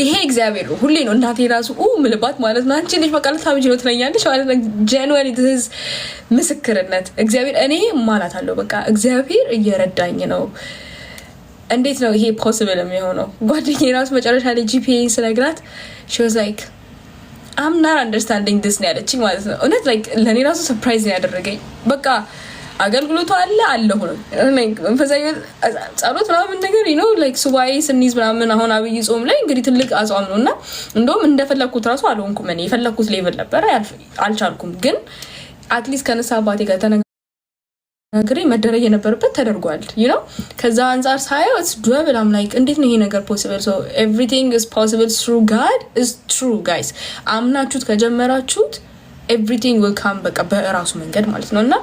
ይሄ እግዚአብሔር ነው ሁሌ ነው እናቴ ራሱ ምልባት ማለት ነው አንቺ ልጅ በቃ ልታብጂ ነው ትለኛለች ማለት ነው ጀንዋሪ this ምስክርነት እግዚአብሔር እኔ ማለት አለው በቃ እግዚአብሔር እየረዳኝ ነው እንዴት ነው ይሄ ፖሲብል የሚሆነው ጓደኛዬ ራሱ መጨረሻ ላይ ጂፒኤ ስለግራት she was like I'm not understanding this ነው ያለችኝ ማለት ነው እውነት like ለኔ ራሱ ሰርፕራይዝ ያደረገኝ በቃ አገልግሎቱ አለ ሆኖ like መንፈሳዊ ጸሎት ምናምን ነገር like ሱባኤ ስንይዝ ምናምን አሁን አብይ ጾም ላይ እንግዲህ ትልቅ አጽዋም ነውና እንደውም እንደፈለኩት ራሱ አልሆንኩም እኔ የፈለኩት ሌቭል ነበር አልቻልኩም ግን አትሊስት ከነሳ አባቴ ጋር ተነጋግሬ መደረግ የነበረበት ተደርጓል ከዛ አንፃር ሳይው it's double I'm like እንዴት ነው ይሄ ነገር possible so everything is possible through God is true guys አምናችሁት ከጀመራችሁት everything will come በቃ በራሱ መንገድ ማለት ነውና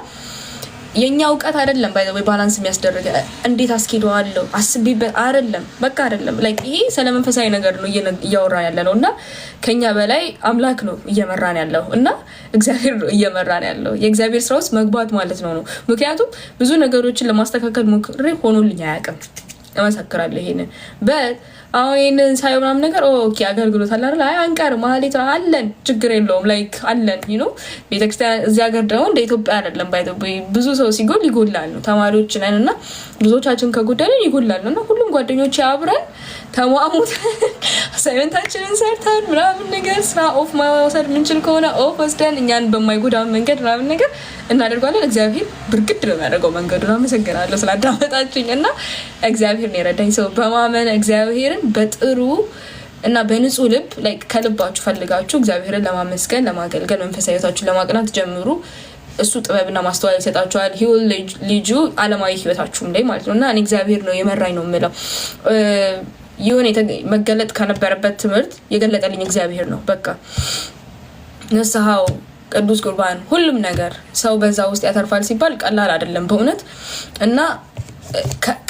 የኛ ዕውቀት አይደለም ባይዘው ባላንስ የሚያስደርግ እንዴት አስኪደዋለሁ አስቢበት አይደለም በቃ አይደለም like ይሄ ስለመንፈሳዊ ነገር ነው እያወራ ያለነውና ከኛ በላይ አምላክ ነው እየመራን ያለው እና እግዚአብሔር ነው እየመራን ያለው የእግዚአብሔር ስራውስ መግባት ማለት ነው ምክንያቱም ብዙ ነገሮችን ለማስተካከል ሞክሬ ሆኖልኝ አያውቅም እመሰክራለሁ ይሄንን አሁን ሳይው ምናምን ነገር ኦኬ አገልግሎት አለ አይደል አይ አንቀር ማለት አለን ችግር የለውም like አለን ቤተክርስቲያን እዚህ ሀገር ደግሞ እንደ ኢትዮጵያ አይደለም ብዙ ሰው ሲጎል ይጎላል ነው ተማሪዎች ነንና ብዙዎቻችን ከጎደልን ይጎላልና ሁሉም ጓደኞቼ አብረን ተሟሙት አሳይመንታችንን ሰርተን ምናምን ነገር ስራ ኦፍ ማውሰድ ምንችል ከሆነ ኦፍ ወስደን እኛን በማይጎዳ መንገድ ምናምን ነገር እናደርጋለን እግዚአብሔር ብርግድ ነው የሚያደርገው መንገዱን አመሰግናለሁ ስላዳመጣችሁኝ እና እግዚአብሔር ነው የረዳኝ ሰው በማመን እግዚአብሔርን በጥሩ እና በንጹህ ልብ like ከልባችሁ ፈልጋችሁ እግዚአብሔርን ለማመስገን ለማገልገል መንፈሳዊታችሁን ለማቅናት ጀምሩ እሱ ጥበብና ማስተዋል ይሰጣችኋል ሂውል ልጁ ዓለማዊ ህይወታችሁም ላይ ማለት ነውና እኔ እግዚአብሔር ነው የመራኝ ነው የምለው ይሁን መገለጥ ከነበረበት ትምህርት የገለጠልኝ እግዚአብሔር ነው በቃ ንስሐው ቅዱስ ቁርባን ሁሉም ነገር ሰው በዛ ውስጥ ያተርፋል ሲባል ቀላል አይደለም በእውነት እና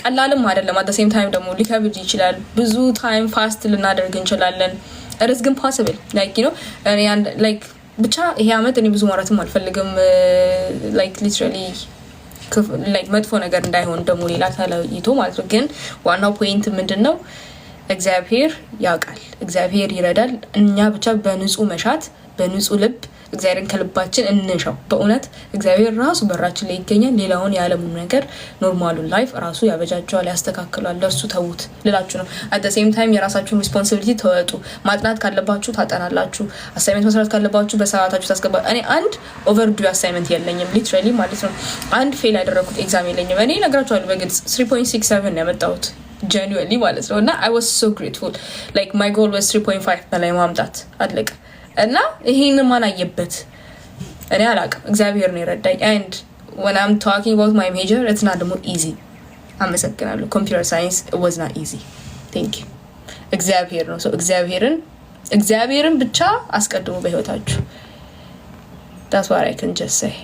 ቀላልም አይደለም at the same time ደግሞ ሊከብድ ይችላል ብዙ ታይም ፋስት ልናደርግ እንችላለን it is possible like like ብቻ ይሄ አመት እኔ ብዙ ማራትም አልፈልግም like literally like መጥፎ ነገር እንዳይሆን ደግሞ ሌላ ታላይቶ ማለት ነው ግን ዋናው ፖይንት ምንድነው እግዚአብሔር ያውቃል እግዚአብሔር ይረዳል እኛ ብቻ በንጹህ መሻት በንጹህ ልብ እግዚአብሔርን ከልባችን እንሻው በእውነት እግዚአብሔር ራሱ በራችን ላይ ይገኛል ሌላውን ያለሙን ነገር ኖርማሉን ላይፍ ራሱ ያበጃጃዋል ያስተካክላል ለሱ ተውት ልላችሁ ነው at the same time የራሳችሁን ሪስፖንሲቢሊቲ ተወጡ ማጥናት ካለባችሁ ታጠናላችሁ አሳይመንት መስራት ካለባችሁ በሰዓታችሁ ታስገባ እኔ አንድ ኦቨርዱ አሳይመንት የለኝም ሊትራሊ ማለት ነው አንድ ፌል ያደረኩት ኤግዛም የለኝም እኔ ነግራችኋለሁ በግልጽ 3.67 ነው ያመጣሁት genuinely ማለት ነውና I was so grateful like my goal was 3.5 በላይ ማምጣት አለቀ እና ይሄን ማን አየበት እኔ አላውቅም እግዚአብሔር ነው የረዳኝ and when I'm talking about my major it's not more easy አመሰግናለሁ computer science it was not easy thank you እግዚአብሔር ነው so እግዚአብሔርን ብቻ አስቀድሙ በህይወታችሁ that's what I can just say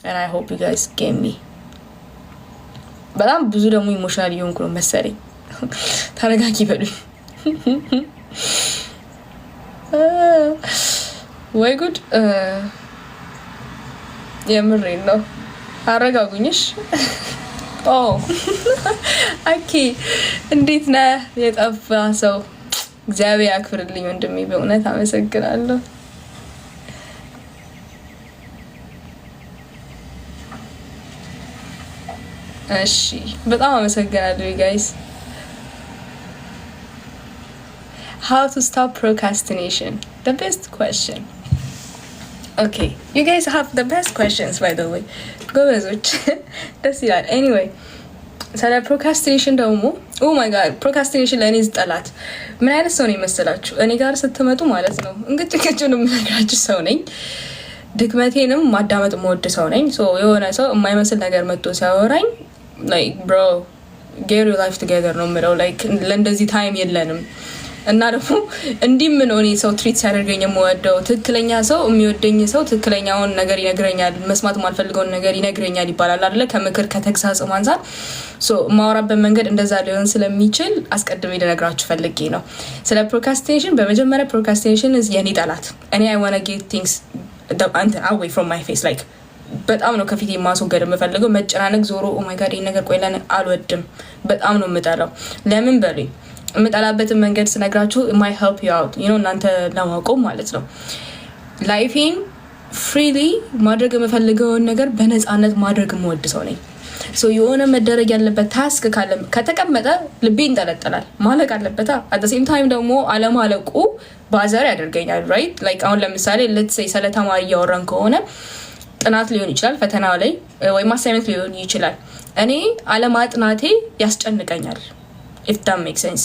and I hope you guys get me በጣም ብዙ ደግሞ ኢሞሽናል ይሆንኩ ነው መሰለኝ ተረጋጊ በሉኝ ወይ ጉድ የምሬን ነው አረጋጉኝሽ ኦኬ እንዴት ነህ የጠፋ ሰው እግዚአብሔር ያክብርልኝ ወንድሜ በእውነት አመሰግናለሁ እሺ በጣም አመሰግናለሁ you guys how to stop procrastination the best question okay you guys have the best questions by the way go bezoch that's it anyway so the procrastination ደግሞ oh my god procrastination ለኔ ዝጠላት ምን አይነት ሰው ነው ይመስላችሁ እኔ ጋር ስትመጡ ማለት ነው እንግጭቅጭን የምነግራችሁ ሰው ነኝ ድክመቴንም ማዳመጥ መወድ ሰው ነኝ so የሆነ ሰው የማይመስል ነገር መጥቶ ሲያወራኝ like bro get your life together ነው የምለው like ለእንደዚህ ታይም የለንም እና ደግሞ እንዲም ነው እኔ ሰው ትሪት ሲያደርገኝ የምወደው ትክክለኛ ሰው የሚወደኝ ሰው ትክክለኛውን ነገር ይነግረኛል መስማት ማልፈልገውን ነገር ይነግረኛል ይባላል አይደለ ከምክር ከተግሳጽ ማንሳት so ማውራበት መንገድ እንደዛ ሊሆን ስለሚችል አስቀድሜ ልነግራችሁ ፈልጌ ነው ስለ procrastination በመጀመሪያ procrastination is የኔ ጠላት እኔ I want to get things away from my face like በጣም ነው ከፊቴ ማስወገድ የምፈልገው መጨናነቅ ዞሮ ኦ ማይ ጋድ ይሄ ነገር ቆይ ለኔ አልወድም በጣም ነው የምጠላው ለምን በሉኝ የምጠላበትን መንገድ ስነግራችሁ ማይ ሄልፕ ዩ አውት እናንተ ለማቆም ማለት ነው። ላይፌን ፍሪሊ ማድረግ የምፈልገውን ነገር በነፃነት ማድረግ የምወድ ሰው ነኝ። የሆነ መደረግ ያለበት ታስክ ከተቀመጠ ልቤ ይንጠለጠላል። ማለቅ አለበታ። አት ሴም ታይም ደግሞ አለማለቁ ባዘር ያደርገኛል። ራይት ላይክ አሁን ለምሳሌ ለትሰይ ስለ ተማሪ እያወራን ከሆነ ጥናት ሊሆን ይችላል፣ ፈተና ላይ ወይም አሳይመንት ሊሆን ይችላል። እኔ አለማጥናቴ ያስጨንቀኛል። if that makes sense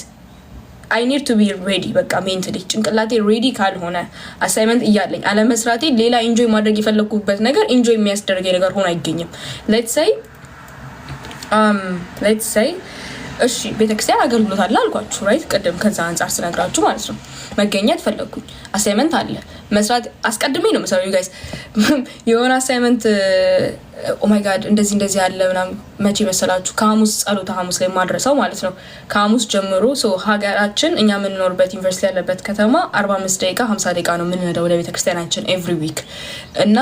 I need to be ready በቃ ሜንታሊ ጭንቅላቴ ሬዲ ካልሆነ አሳይመንት እያለኝ አለመስራቴ ሌላ ኢንጆይ ማድረግ የፈለኩበት ነገር ኢንጆይ የሚያስደርገኝ ነገር ሆኖ አይገኝም። let's say እሺ ቤተክርስቲያን አገልግሎት አለ አልኳችሁ ራይት ቅድም ከዛ አንፃር ስነግራችሁ ማለት ነው። መገኘት ፈለኩኝ አሳይመንት አለ መስራት አስቀድሜ ነው መሰለኝ ጋይስ የሆነ አሳይመንት ኦ ማይ ጋድ እንደዚህ ያለ ምናምን መቼ መሰላችሁ ከሐሙስ ጸሎተ ሐሙስ ላይ ማድረሰው ማለት ነው። ከሐሙስ ጀምሮ ሀገራችን እኛ የምንኖርበት ዩኒቨርሲቲ ያለበት ከተማ 45 ደቂቃ 50 ደቂቃ ነው የምንሄደው ወደ ቤተክርስቲያናችን ኤቭሪ ዊክ እና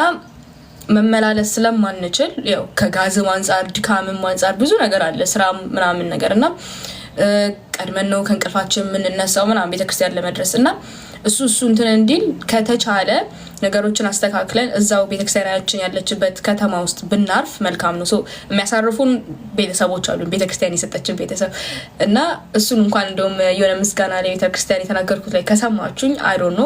መመላለስ ስለማንችል ያው ከጋዝም አንፃር ድካምም አንፃር ብዙ ነገር አለ ስራ ምናምን ነገር እና ቀድመን ነው ከእንቅልፋችን የምንነሳው ምናምን ቤተክርስቲያን ለመድረስ እና እሱ እንትን እንዲል ከተቻለ ነገሮችን አስተካክለን እዛው ቤተክርስቲያናችን ያለችበት ከተማ ውስጥ ብናርፍ መልካም ነው። የሚያሳርፉን ቤተሰቦች አሉ ቤተክርስቲያን የሰጠችን ቤተሰብ እና እሱን እንኳን እንደውም የሆነ ምስጋና ላይ ቤተክርስቲያን የተናገርኩት ላይ ከሰማችሁኝ አይ ዶንት ኖ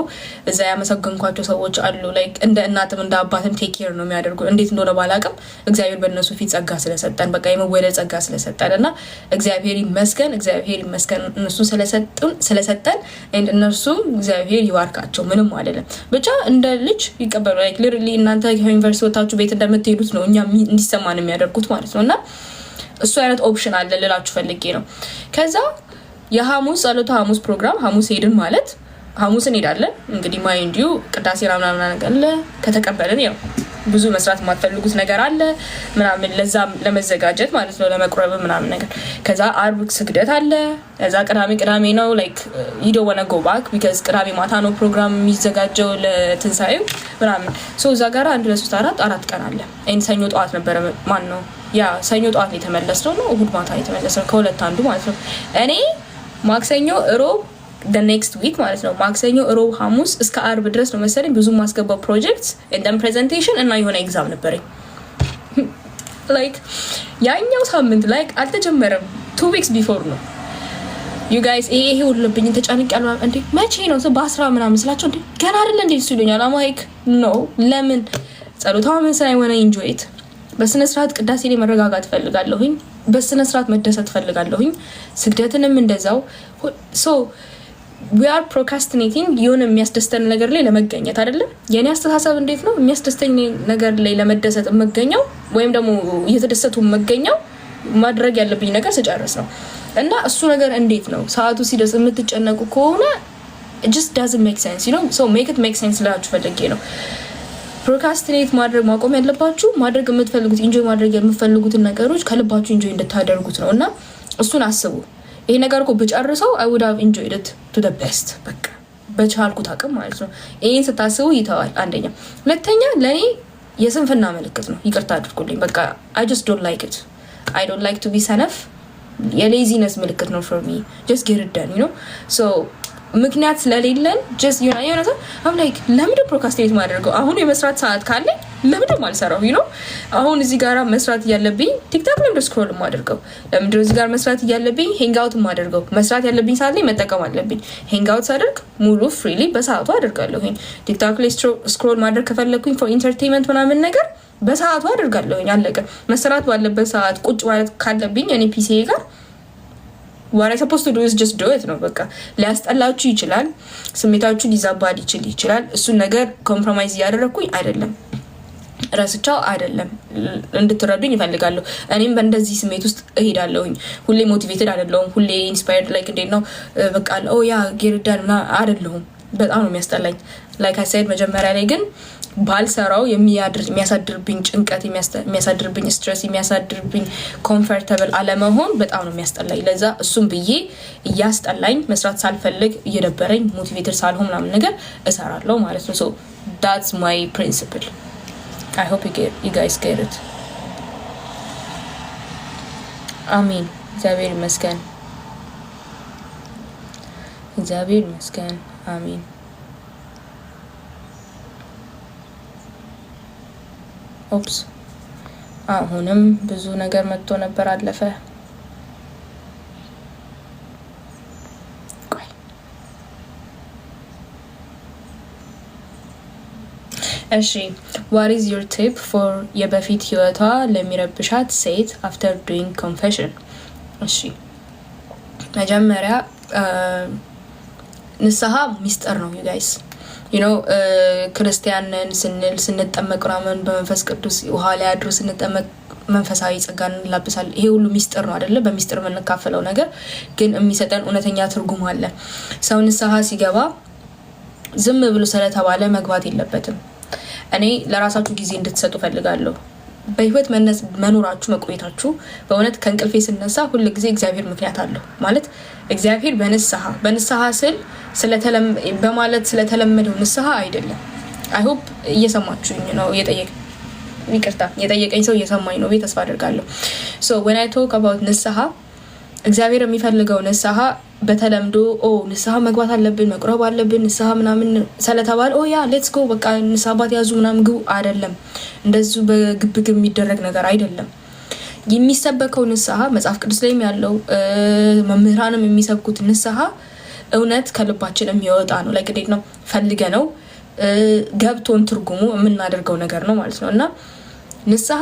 እዛ ያመሰገንኳቸው ሰዎች አሉ። ላይክ እንደ እናትም እንደ አባትም ቴክ ኬር ነው የሚያደርጉ እንዴት እንደሆነ ባላቅም እግዚአብሔር በእነሱ ፊት ጸጋ ስለሰጠን በቃ የመወለድ ጸጋ ስለሰጠን እና እግዚአብሔር ይመስገን እነሱ ስለሰጠን እነርሱም እግዚአብሔር ይባርካቸው ምንም አይደለም ብቻ እንደ ልጅ ይቀበሉ ላይክ ሊትራሊ እናንተ ከዩኒቨርሲቲ ወጣችሁ ቤት እንደምትሄዱት ነው እኛ እንዲሰማን የሚያደርጉት ማለት ነውና እሱ አይነት ኦፕሽን አለ ልላችሁ ፈልጌ ነው። ከዛ የሐሙስ ጸሎተ ሐሙስ ፕሮግራም ሐሙስ ሄድን ማለት ሐሙስ እንሄዳለን እንግዲህ ማይንድ ዩ ቅዳሴ ምናምን ነገር አለ ከተቀበልን ያው ብዙ መስራት የማትፈልጉት ነገር አለ ምናምን ለዛ ለመዘጋጀት ማለት ነው ለመቅረብ ምናምን ነገር። ከዛ አርብ ስግደት አለ። ከዛ ቅዳሜ ነው ላይክ you don't want to go back because ቅዳሜ ማታ ነው ፕሮግራም የሚዘጋጀው ለትንሳኤው ምናምን እዛ ጋር 1 2 3 4 ቀን አለ። ሰኞ ጠዋት ነበረ ማን ነው ያ ሰኞ ጠዋት ላይ ተመለስነው ነው እሁድ ማታ የተመለስነው ከሁለት አንዱ ማለት ነው። እኔ ማክሰኞ ሮብ the next week ማለት ነው ማክሰኞ ሮብ ሐሙስ እስከ አርብ ድረስ ነው መሰለኝ ብዙ ማስገባው ፕሮጀክትስ and presentation እና የሆነ ኤግዛም ነበረኝ like ያኛው ሳምንት like አልተጀመረም 2 weeks before ነው you guys ይሄ ሁሉብኝ ተጨንቄያለሁ እንዴ መቼ ነው በ10 ምናምን ስላቸው እንዴ ገና አይደል እንዴ ሲሉኛል I'm like no ለምን ጸሎታው ምን ሳይ ሆነ enjoy it በስነ ስርዓት ቅዳሴ ላይ መረጋጋት ፈልጋለሁኝ በስነ ስርዓት መደሰት ፈልጋለሁኝ ስግደትንም እንደዛው so we are procrastinating የሆነ የሚያስደስተን ነገር ላይ ለመገኘት አይደለም። የኔ አስተሳሰብ እንዴት ነው የሚያስደስተኝ ነገር ላይ ለመደሰት መገኘው ወይም ደግሞ እየተደሰቱ መገኘው ማድረግ ያለብኝ ነገር ስጨርስ ነው እና እሱ ነገር እንዴት ነው ሰዓቱ ሲደርስ የምትጨነቁ ከሆነ it just doesn't make sense so make it make sense ላችሁ ፈልጌ ነው። ፕሮክራስቲኔት ማድረግ ማቆም ያለባችሁ ማድረግ የምትፈልጉት ኢንጆይ ማድረግ የምትፈልጉትን ነገሮች ከልባችሁ ኢንጆይ እንድታደርጉት ነውና እሱን አስቡ። ይሄ ነገር እኮ ብጨርሰው I would have enjoyed it to the best በቃ በቻልኩት አቅም ማለት ነው። ይሄን ስታስቡ ይተዋል አንደኛ። ሁለተኛ ለኔ የስንፍና ምልክት ነው ይቅርታ አድርጉልኝ በቃ I just don't like it I don't like to be ሰነፍ የሌዚነስ ምልክት ነው for me just get it done so ምክንያት ስለሌለን just I'm like ለምን ፕሮክራስቲኔት ማድረገው አሁን የመስራት ሰዓት ካለ ለምን ማልሰራው አሁን እዚህ ጋር መስራት ያለብኝ ቲክቶክ ላይ ስክሮል ማድረገው ለምን እዚህ ጋር መስራት ያለብኝ ሄንግ አውት ማድረገው መስራት ያለብኝ ሰዓት ላይ መጠቀም አለብኝ ሄንግ አውት አድርግ ሙሉ ፍሪሊ በሰዓቱ አድርጋለሁ ቲክቶክ ላይ ስክሮል ማድረግ ከፈለኩኝ for entertainment ምናምን ነገር በሰዓቱ አድርጋለሁ አለቀ። መስራት ባለበት ሰዓት ቁጭ ማለት ካለብኝ እኔ ፒሲ ጋር what I supposed to do is just do it ነው በቃ ሊያስጠላችሁ ይችላል ስሜታችሁ ሊዛባድ ይችላል እሱ ነገር ኮምፕሮማይዝ ያደረኩኝ አይደለም ራስቻው አይደለም እንድትረዱኝ ይፈልጋለሁ። እኔም በእንደዚህ ስሜት ውስጥ እሄዳለሁኝ ሁሌ ሞቲቬትድ አይደለሁም ሁሌ ኢንስፓየርድ ላይክ እንዴት ነው በቃ ያ ጌርዳን አይደለሁም በጣም ነው የሚያስጠላኝ like I said መጀመሪያ ላይ ግን ባልሰራው የሚያሳድርብኝ ጭንቀት የሚያሳድርብኝ ስትሬስ የሚያሳድርብኝ ኮምፎርታብል አለመሆን በጣም ነው የሚያስጠላኝ። ለዛ እሱም ብዬ እያስጠላኝ መስራት ሳልፈልግ እየደበረኝ ሞቲቬትድ ሳልሆን ምናምን ነገር እሰራለሁ ማለት ነው። so that's my principle. I hope you guys get it. አሜን። እግዚአብሔር ይመስገን። እግዚአብሔር ይመስገን። አሜን። ኦፕስ አሁንም ብዙ ነገር መጥቶ ነበር አለፈ። እሺ what is your tip for የበፊት ህይወቷ ለሚረብሻት ሴት after doing confession? እሺ መጀመሪያ ንስሐ ሚስጥር ነው you guys you know ክርስቲያንን ስንጠመቅ ምናምን በመንፈስ ቅዱስ ውሃ ላይ አድሮ ስንጠመቅ መንፈሳዊ ጸጋን እንላብሳለን። ይሄ ሁሉ ሚስጥር ነው አይደለ? በሚስጥር የምንካፈለው ነገር ግን የሚሰጠን እውነተኛ ትርጉም አለ። ሰው ንስሐ ሲገባ ዝም ብሎ ስለተባለ መግባት የለበትም። እኔ ለራሳችሁ ጊዜ እንድትሰጡ ፈልጋለሁ። በህይወት መኖራችሁ መቆየታችሁ በእውነት ከእንቅልፌ ስነሳ ሁሉ ጊዜ እግዚአብሔር ምክንያት አለው ማለት እግዚአብሔር በንስሐ በማለት ስለተለመደው ንስሐ አይደለም። አይ ሆፕ እየሰማችሁኝ ነው። የጠየቀኝ ሰው እየሰማኝ ነው ተስፋ አደርጋለሁ። so when I talk about ንስሐ እግዚአብሔር የሚፈልገው ንስሐ በተለምዶ ንስሐ መግባት አለብን መቁረብ አለብን ንስሐ ምናምን ስለተባለ ያ ሌትስ ጎ በቃ ንስሐ ባት ያዙ ምናምን ግቡ አይደለም። እንደዚሁ በግብግብ የሚደረግ ነገር አይደለም። የሚሰበከው ንስሐ መጽሐፍ ቅዱስ ላይም ያለው መምህራንም የሚሰብኩት ንስሐ እውነት ከልባችን የሚወጣ ነው። like እንዴት ነው ፈልገ ነው ገብቶን ትርጉሙ የምናደርገው ነገር ነው ማለት ነው። እና ንስሐ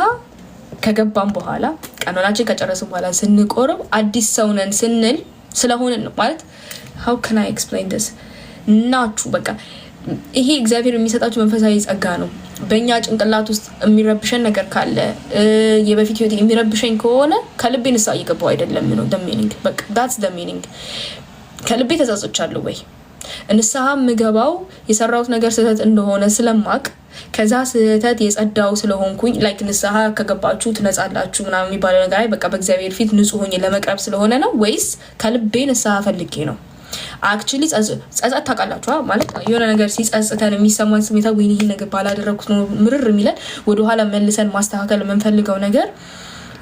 ከገባን በኋላ ቀኖናችን ከጨረስን በኋላ ስንቆርብ አዲስ ሰው ነን ስንል ስለሆነ ነው ማለት how can I explain this ናችሁ በቃ ይሄ እግዚአብሔር የሚሰጣችሁ መንፈሳዊ ጸጋ ነው። በእኛ ጭንቅላት ውስጥ የሚረብሸን ነገር ካለ የበፊት ህይወት የሚረብሸኝ ከሆነ ከልቤ ንስሐ እየገባሁ አይደለም ነው the meaning በቃ that's the meaning። ከልቤ ተጸጽቻለሁ ወይ ንስሐ ምገባው የሰራሁት ነገር ስህተት እንደሆነ ስለማቅ ከዛ ስህተት የጸዳው ስለሆንኩኝ like ንስሐ ከገባችሁ ትነጻላችሁ ምናምን የሚባለው ነገር አይ በቃ በእግዚአብሔር ፊት ንጹህ ሆኜ ለመቅረብ ስለሆነ ነው ወይስ ከልቤ ንስሐ ፈልጌ ነው? actually ጸጸት ታውቃላችሁ ማለት የሆነ ነገር ሲጸጽተን የሚሰማን ስሜታ ወይ ይሄን ነገር ባላደረኩት ነው ምርር የሚለን ወደ ኋላ መልሰን ማስተካከል የምንፈልገው ነገር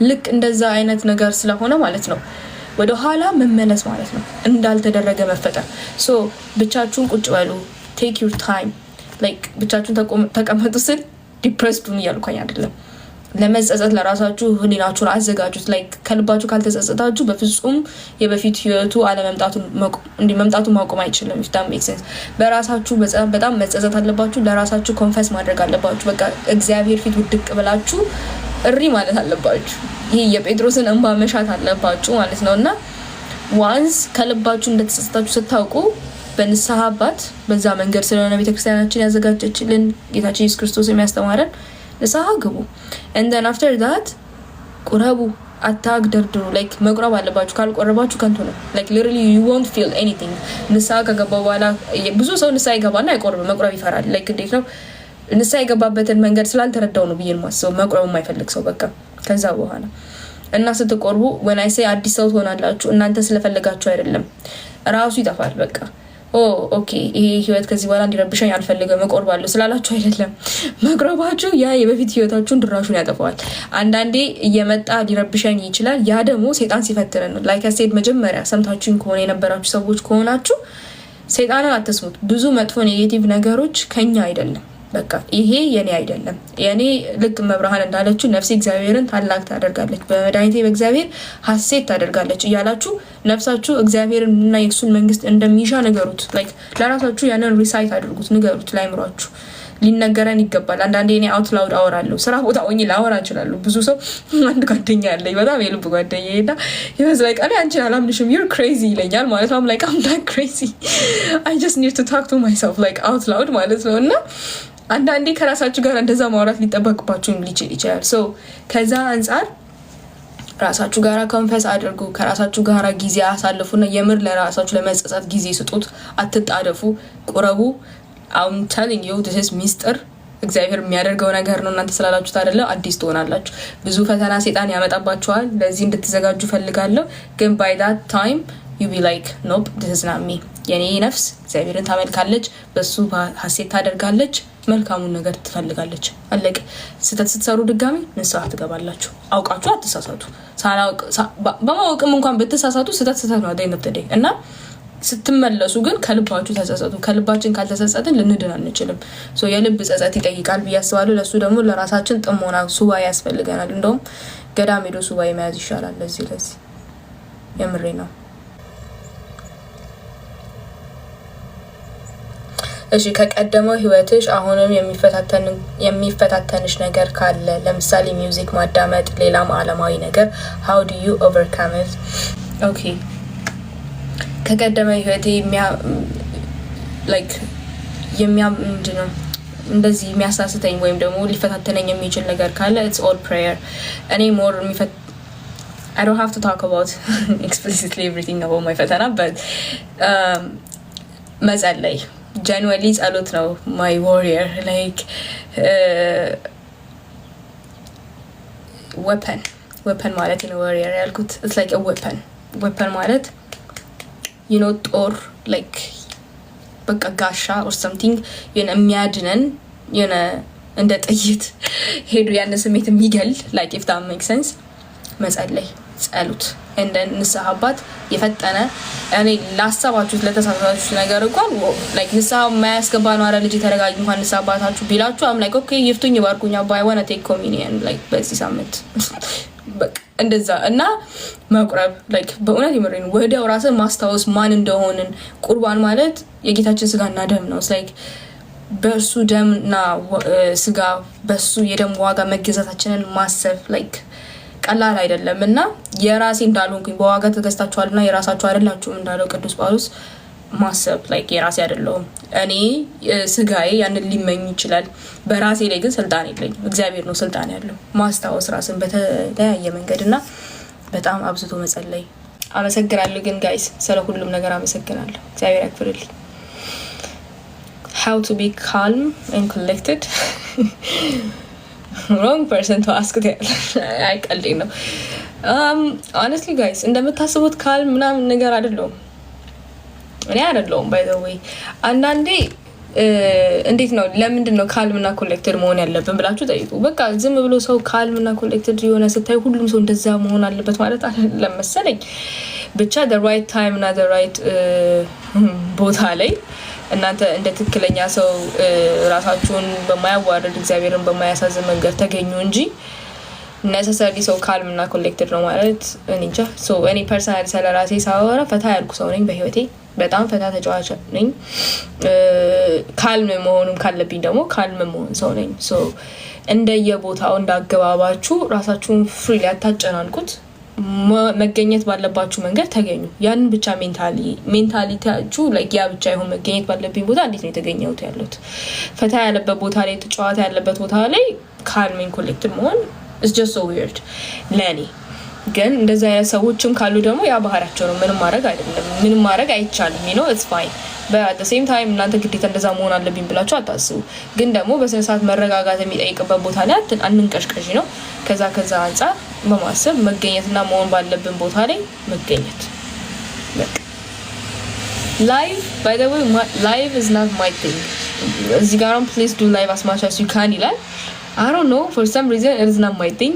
ልክ እንደዛ አይነት ነገር ስለሆነ ማለት ነው ወደ ኋላ መመለስ ማለት ነው እንዳልተደረገ መፈጠር። so ብቻችሁን ቁጭ በሉ take your time like ብቻችሁን ተቀመጡ ስል ዲፕሬስድ ሁኑ እያልኩኝ አይደለም። ለመጸጸት ለራሳችሁ ህሊናችሁን አዘጋጁት። like ከልባችሁ ካልተጸጸታችሁ በፍጹም የበፊት ህይወቱ መምጣቱ ማቆም አይችልም። if that makes sense በራሳችሁ በጣም መጸጸት አለባችሁ። ለራሳችሁ ኮንፈስ ማድረግ አለባችሁ። በቃ እግዚአብሔር ፊት ውድቅ ብላችሁ እሪ ማለት አለባችሁ። ይሄ የጴጥሮስን እንባ መሻት አለባችሁ ማለት ነውና ዋንስ ከልባችሁ እንደተጸጸታችሁ ስታውቁ በንስሐ አባት በዛ መንገድ ስለሆነ ቤተክርስቲያናችን ያዘጋጀችልን ጌታችን ኢየሱስ ክርስቶስ የሚያስተማረን ንስሐ ግቡ and then after that ቁረቡ። አታግደርድሩ like መቁረብ አለባችሁ። ካልቆረባችሁ ከንቱ ነው like literally you won't feel anything። ንስሐ ከገባ በኋላ ብዙ ሰው ንስሐ ይገባና አይቆርብም መቁረብ ይፈራል። like እንዴት ነው ንስሐ የገባበትን መንገድ ስላልተረዳው ነው ብዬ ማስበው መቁረብ የማይፈልግ ሰው በቃ ከዛ በኋላ እና ስትቆርቡ when I say አዲስ ሰው ትሆናላችሁ እናንተ ስለፈለጋችሁ አይደለም ራሱ ይጠፋል በቃ ኦኬ ይሄ ህይወት ከዚህ በኋላ እንዲረብሸኝ አልፈልግም እቆርባለሁ ስላላችሁ አይደለም። መቁረባችሁ ያ የበፊት ህይወታችሁን ድራሹን ያጠፋዋል። አንዳንዴ እየመጣ ሊረብሸኝ ይችላል። ያ ደግሞ ሰይጣን ሲፈትነን ነው። like I said መጀመሪያ ሰምታችሁኝ ከሆነ የነበራችሁ ሰዎች ከሆናችሁ ሰይጣንን አትስሙት። ብዙ መጥፎ ኔጌቲቭ ነገሮች ከኛ አይደለም በቃ ይሄ የኔ አይደለም የኔ ልክ መብርሃን እንዳለችው ነፍሴ እግዚአብሔርን ታላቅ ታደርጋለች በመድኃኒቴ በእግዚአብሔር ሐሴት ታደርጋለች እያላችሁ ነፍሳችሁ እግዚአብሔርን እና የእሱን መንግስት እንደሚሻ ነገሩት። like ለራሳችሁ ያንን ሪሳይት አድርጉት ንገሩት። ላይምሯችሁ ሊነገረን ይገባል። አንዳንዴ እኔ አውት ላውድ አወራለሁ ስራ ቦታ ሆኜ ላወራ እችላለሁ። ብዙ ሰው አንድ ጓደኛ አለኝ በጣም የልብ ጓደኛዬ እና ይወዝ like እኔ አንቺን አላምንሽም you're crazy ይለኛል ማለት ነው። I'm like I'm not crazy I just need to talk to myself like out loud ማለት ነው። እና አንዳንዴ ከራሳችሁ ጋር እንደዛ ማውራት ሊጠበቅባችሁ ይችላል። so ከዛ አንፃር ራሳችሁ ጋራ ኮንፈስ አድርጉ። ከራሳችሁ ጋራ ጊዜ አሳልፉና የምር ለራሳችሁ ለመጸጸት ጊዜ ስጡት። አትጣደፉ፣ ቁረቡ። I'm telling you this is ሚስጥር እግዚአብሔር የሚያደርገው ነገር ነው። እናንተ ስላላችሁት አይደለም አዲስ ትሆናላችሁ። ብዙ ፈተና ሰይጣን ያመጣባችኋል። ለዚህ እንድትዘጋጁ ፈልጋለሁ። ግን by that time you be like nope this is not me። የኔ ነፍስ እግዚአብሔርን ታመልካለች፣ በሱ ሐሴት ታደርጋለች፣ መልካሙን ነገር ትፈልጋለች። አለቀ። ስህተት ስትሰሩ ድጋሚ ንስሐ ትገባላችሁ። አውቃችሁ አትሳሳቱ። በማወቅም እንኳን ብትሳሳቱ ስህተት ነው አደይ ነብተደይ እና ስትመለሱ ግን ከልባችሁ ተጸጸቱ። ከልባችን ካልተጸጸትን ልንድን አንችልም። የልብ ጸጸት ይጠይቃል ብዬ አስባለሁ። ለሱ ደግሞ ለራሳችን ጥሞና ሱባኤ ያስፈልገናል። እንደውም ገዳም ሄዶ ሱባኤ መያዝ ይሻላል። ለዚህ የምሬ ነው። እሺ ከቀደመው ህይወትሽ አሁንም የሚፈታተንሽ ነገር ካለ ለምሳሌ ሚውዚክ ማዳመጥ፣ ሌላም አለማዊ ነገር how do you overcome it? ኦኬ ከቀደመ ህይወቴ ምንድነው እንደዚህ የሚያሳስተኝ ወይም ደግሞ ሊፈታተነኝ የሚችል ነገር ካለ it's all prayer። እኔ ሞር I don't have to talk about explicitly everything about my ፈተና but መጸለይ genuinely ጸሎት ነው my warrior weapon ማለት ነው warrior ያልኩት it's like a weapon ማለት ጦር በቃ ጋሻ or something የሚያድነን እንደ ጥይት ሄዱ ያን ስሜት የሚገል if that makes sense መጸለይ ጸሎት እንደ ንስሐ አባት የፈጠነ እኔ ላሳባችሁት ለተሳሳታችሁ ነገር እንኳን ንስሐ የማያስገባ ነው አይደል ልጅ ተረጋጊ እንኳን ንስሐ አባታችሁ ቢላችሁ am like okay ይፍቱኝ ባርኩኝ አባ I want to take communion በዚህ ሳምንት በቃ እንደዛ እና መቁረብ በእውነት ይመረኝ ወዲያው ራስን ማስታወስ ማን እንደሆንን ቁርባን ማለት የጌታችን ስጋና ደም ነው በእርሱ ደምና ስጋ በሱ የደም ዋጋ መገዛታችንን ማሰብ ቀላል አይደለም እና የራሴ እንዳልሆንኩኝ በዋጋ ተገዝታችኋልና የራሳችሁ አይደላችሁም እንዳለው ቅዱስ ጳውሎስ ማሰብ የራሴ አይደለሁም እኔ ስጋዬ ያንን ሊመኝ ይችላል በራሴ ላይ ግን ስልጣን የለኝም እግዚአብሔር ነው ስልጣን ያለው ማስታወስ ራስን በተለያየ መንገድና በጣም አብዝቶ መጸለይ አመሰግናለሁ ግን ጋይስ ስለ ሁሉም ነገር አመሰግናለሁ እግዚአብሔር ያክብርልኝ how to be calm and collected wrong person to ask that I ቀልዴ ነው honestly guys እንደምታስቡት calm ምናምን ነገር አይደለም እኔ አይደለም by the way አንዳንዴ እንዴት ነው ለምንድን ነው calm እና collected መሆን ያለብን ብላችሁ ጠይቁ በቃ ዝም ብሎ ሰው calm እና collected የሆነ ስታይ ሁሉም ሰው እንደዛ መሆን አለበት ማለት አይደለም መሰለኝ ብቻ the right time እና the right ቦታ ላይ እናንተ እንደ ትክክለኛ ሰው ራሳችሁን በማያዋርድ እግዚአብሔርን በማያሳዝን መንገድ ተገኙ እንጂ necessarily ሰው calm እና collected ነው ማለት እንጃ እኔ ፐርሰናሊ ስለራሴ ሳወራ ፈታ ያልኩ ሰው ነኝ በህይወቴ በጣም ፈታ ተጫዋች ነኝ calm መሆንም ካለብኝ ደግሞ calm መሆን ሰው ነኝ እንደየቦታው እንዳገባባችሁ ራሳችሁን ፍሪሊ አታጨናንቁት መገኘት ባለባችሁ መንገድ ተገኙ ያንን ብቻ ሜንታሊቲያችሁ ያ ብቻ ይሁን መገኘት ባለብኝ ቦታ እንዴት ነው የተገኘሁት ያሉት ፈታ ያለበት ቦታ ላይ ተጫዋታ ያለበት ቦታ ላይ calm and collected መሆን is just so weird ለኔ ግን እንደዛ አይነት ሰዎችም ካሉ ደግሞ ያ ባህሪያቸው ነው ምንም ማድረግ አይደለም ምንም ማድረግ አይቻልም it's fine but at the same time እናንተ ግዴታ እንደዛ መሆን አለብኝ ብላችሁ አታስቡ ግን ደግሞ በስነ ስርዓት መረጋጋት የሚጠይቅበት ቦታ ላይ አንንቀሽቀሽ ነው ከዛ አንፃር በማሰብ መገኘትና መሆን ባለብን ቦታ ላይ መገኘት በቃ live by the way live is not my thing እዚህ ጋርም please do live as much as you can ይላል I don't know for some reason it is not my thing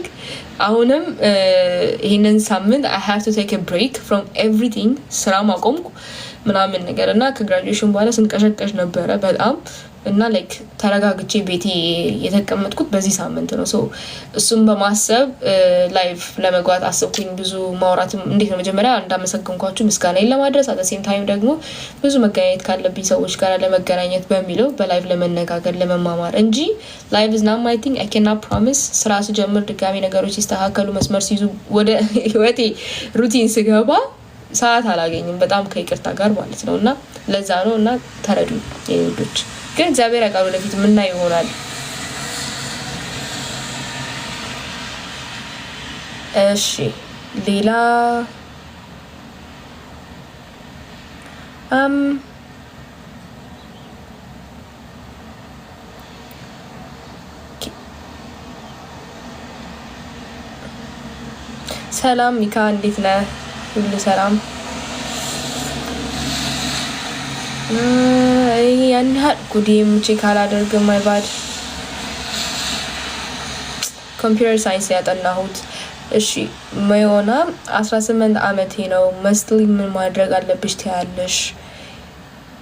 አሁንም ይሄንን ሳምንት I have to take a break from everything ስራ ማቆምኩ ምናምን ነገር እና ከግራጁዌሽን በኋላ ስንቀሸቀሽ ነበረ በጣም እና ተረጋግቼ ቤቴ የተቀመጥኩት በዚህ ሳምንት ነው እሱም በማሰብ ላይቭ ለመግባት አሰብኩኝ ብዙ ማውራትም እንዴት ነው መጀመሪያ እንዳመሰግንኳችሁ ምስጋናዬን ለማድረስ at the same time ደግሞ ብዙ መገናኘት ካለብኝ ሰዎች ጋር ለመገናኘት በሚለው በላይቭ ለመነጋገር ለመማማር እንጂ live is not my thing I cannot promise ስራ ስጀምር ድጋሚ ነገሮች ይስተካከሉ መስመር ሲይዙ ወደ ህይወቴ ሩቲን ስገባ ሰዓት አላገኝም በጣም ከይቅርታ ጋር ማለት ነውና ለዛ ነውና ተረዱ የልጆች ግን እግዚአብሔር ያቃሉ ለፊት ምንና ይሆናል እሺ ሌላ ሰላም ሚካ እንዴት ነህ ሁሉ ሰላም ያን ጉዲም ቼክ አላደርግም my bad ኮምፒውተር ሳይንስ ያጠናሁት እሺ መዮና 18 ዓመቴ ነው። መስሊ ምን ማድረግ አለብሽ ትያለሽ?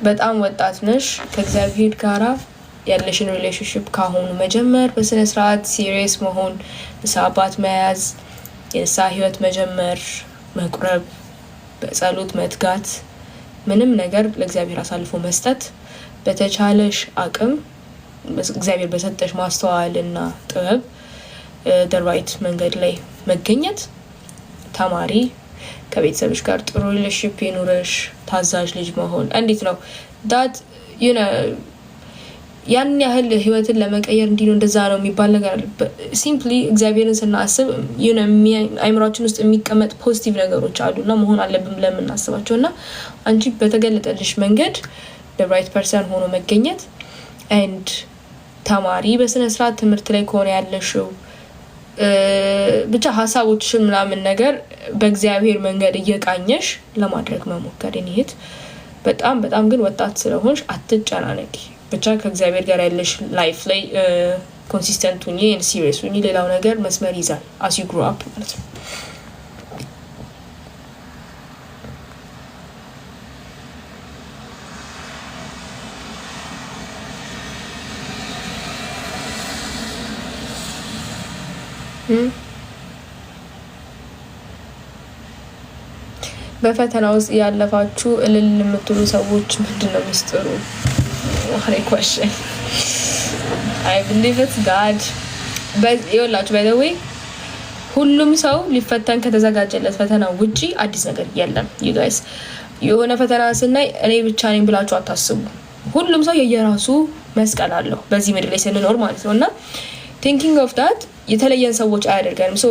በጣም ወጣት ነሽ። ከእግዚአብሔር ጋራ ያለሽን ሪሌሽንሽፕ ካሁኑ መጀመር፣ በስነ ስርዓት ሲሪየስ መሆን፣ በሳባት መያዝ፣ የንስሐ ህይወት መጀመር፣ መቁረብ፣ በጸሎት መትጋት፣ ምንም ነገር ለእግዚአብሔር አሳልፎ መስጠት፣ በተቻለሽ አቅም እግዚአብሔር በሰጠሽ ማስተዋል እና ጥበብ ራይት መንገድ ላይ መገኘት፣ ተማሪ፣ ከቤተሰብሽ ጋር ጥሩ ሪሌሽንሽፕ ይኑርሽ፣ ታዛዥ ልጅ መሆን። እንዴት ነው ዳት ያን ያህል ህይወትን ለመቀየር እንዲህ ነው እንደዛ ነው የሚባል ነገር አለ። ሲምፕሊ እግዚአብሔርን ስናስብ አይምሯችን ውስጥ የሚቀመጥ ፖዚቲቭ ነገሮች አሉና መሆን አለብን ለምን እናስባቸውና አንቺ በተገለጠልሽ መንገድ the right person ሆኖ መገኘት and ተማሪ በስነ ስርዓት ትምህርት ላይ ከሆነ ያለሽው ብቻ ሀሳቦችሽን ምናምን ነገር በእግዚአብሔር መንገድ እየቃኘሽ ለማድረግ መሞከር። እንሂድ በጣም በጣም ግን ወጣት ስለሆንሽ አትጨናነቂ። ብቻ ከእግዚአብሔር ጋር ያለሽ ላይፍ ላይ ኮንሲስተንት ሁኚ፣ ሲሪየስ ሁኚ። ሌላው ነገር መስመር ይዛል as you grow up ማለት ነው። በፈተና ውስጥ ያለፋችሁ እልል የምትሉ ሰዎች ምንድነው ሚስጥሩ? What a question. I believe it's God. ይኸውላችሁ by the way ሁሉም ሰው ሊፈተን ከተዘጋጀለት ፈተና ውጪ አዲስ ነገር የለም። you guys የሆነ ፈተና ስናይ እኔ ብቻ ነኝ ብላችሁ አታስቡ። ሁሉም ሰው የየራሱ መስቀል አለው በዚህ ምድር ላይ ስንኖር ማለት ነው። እና thinking of that የተለየን ሰዎች አያደርገንም። ሶ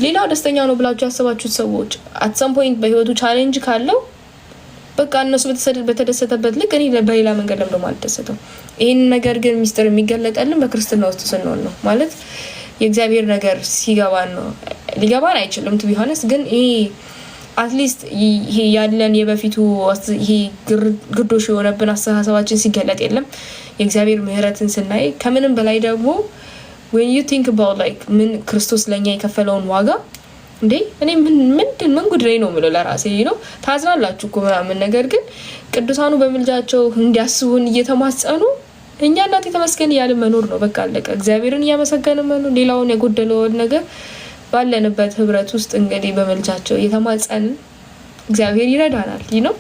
ሌላው ደስተኛ ነው ብላችሁ ያሰባችሁት ሰዎች at some point በህይወቱ ቻሌንጅ ካለው በቃ እነሱ በተደሰተበት ልክ እኔ በሌላ መንገድ ለምን አልተደሰተው? ይሄን ነገር ግን ሚስጥር የሚገለጠልን በክርስትና ውስጥ ስንሆን ነው ማለት የእግዚአብሔር ነገር ሲገባን ነው። ሊገባን አይችልም to be honest ግን ይሄ አትሊስት ይሄ ያለን የበፊቱ ይሄ ግርዶሽ የሆነብን አስተሳሰባችን ሲገለጥ የለም የእግዚአብሔር ምህረትን ስናይ ከምንም በላይ ደግሞ when you think about like ምን ክርስቶስ ለኛ የከፈለውን ዋጋ እንዴ እኔ ምን ጉድሬ ነው ምለው ለራሴ ነው ታዝናላችሁ እኮ ምናምን ነገር ግን ቅዱሳኑ በመልጃቸው እንዲያስቡን እየተማጸኑ እኛ እናት የተመስገን ያለ መኖር ነው። በቃ አለቀ። እግዚአብሔርን እያመሰገነ መኖር ሌላውን የጎደለው ነገር ባለንበት ህብረት ውስጥ እንግዲህ በመልጃቸው እየተማጸን እግዚአብሔር ይረዳናል ነው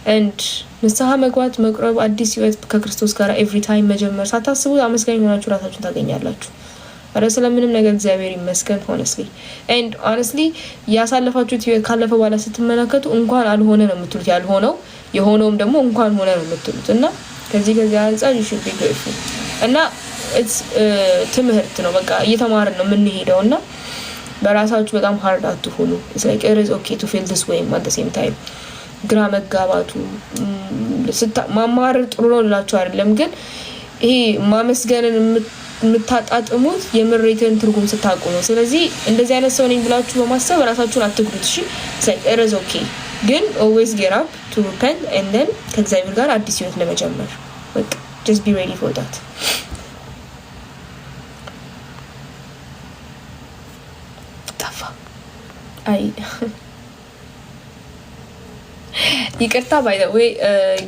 and ንስሐ መግባት መቅረብ አዲስ ህይወት ከክርስቶስ ጋር every time መጀመር ሳታስቡ አመስጋኝ ሆናችሁ ራሳችሁን ታገኛላችሁ። ስለምንም ነገር እግዚአብሔር ይመስገን honestly and honestly ያሳለፋችሁት ህይወት ካለፈ በኋላ ስትመለከቱ እንኳን አልሆነ ነው የምትሉት ያልሆነው የሆነውም ደግሞ እንኳን ሆነ ነው የምትሉት እና ከዚህ አንፃር you should be grateful እና it's ትምህርት ነው በቃ እየተማርን ነው የምንሄደው እና በራሳችሁ በጣም hard አትሁኑ። it's like it is okay to feel this way at the same time ግራ መጋባቱ ማማር ጥሩ ነው ልላችሁ አይደለም ግን ይሄ ማመስገንን የምታጣጥሙት የምሬትን ትርጉም ስታውቁ ነው። ስለዚህ እንደዚህ አይነት ሰው ነኝ ብላችሁ በማሰብ ራሳችሁን አትጉዱት። እሺ it is okay ግን always get up to repent and then ከእግዚአብሔር ጋር አዲስ ህይወት ለመጀመር በቃ just be ready for that። ጠፋ አይ ይቅርታ by the way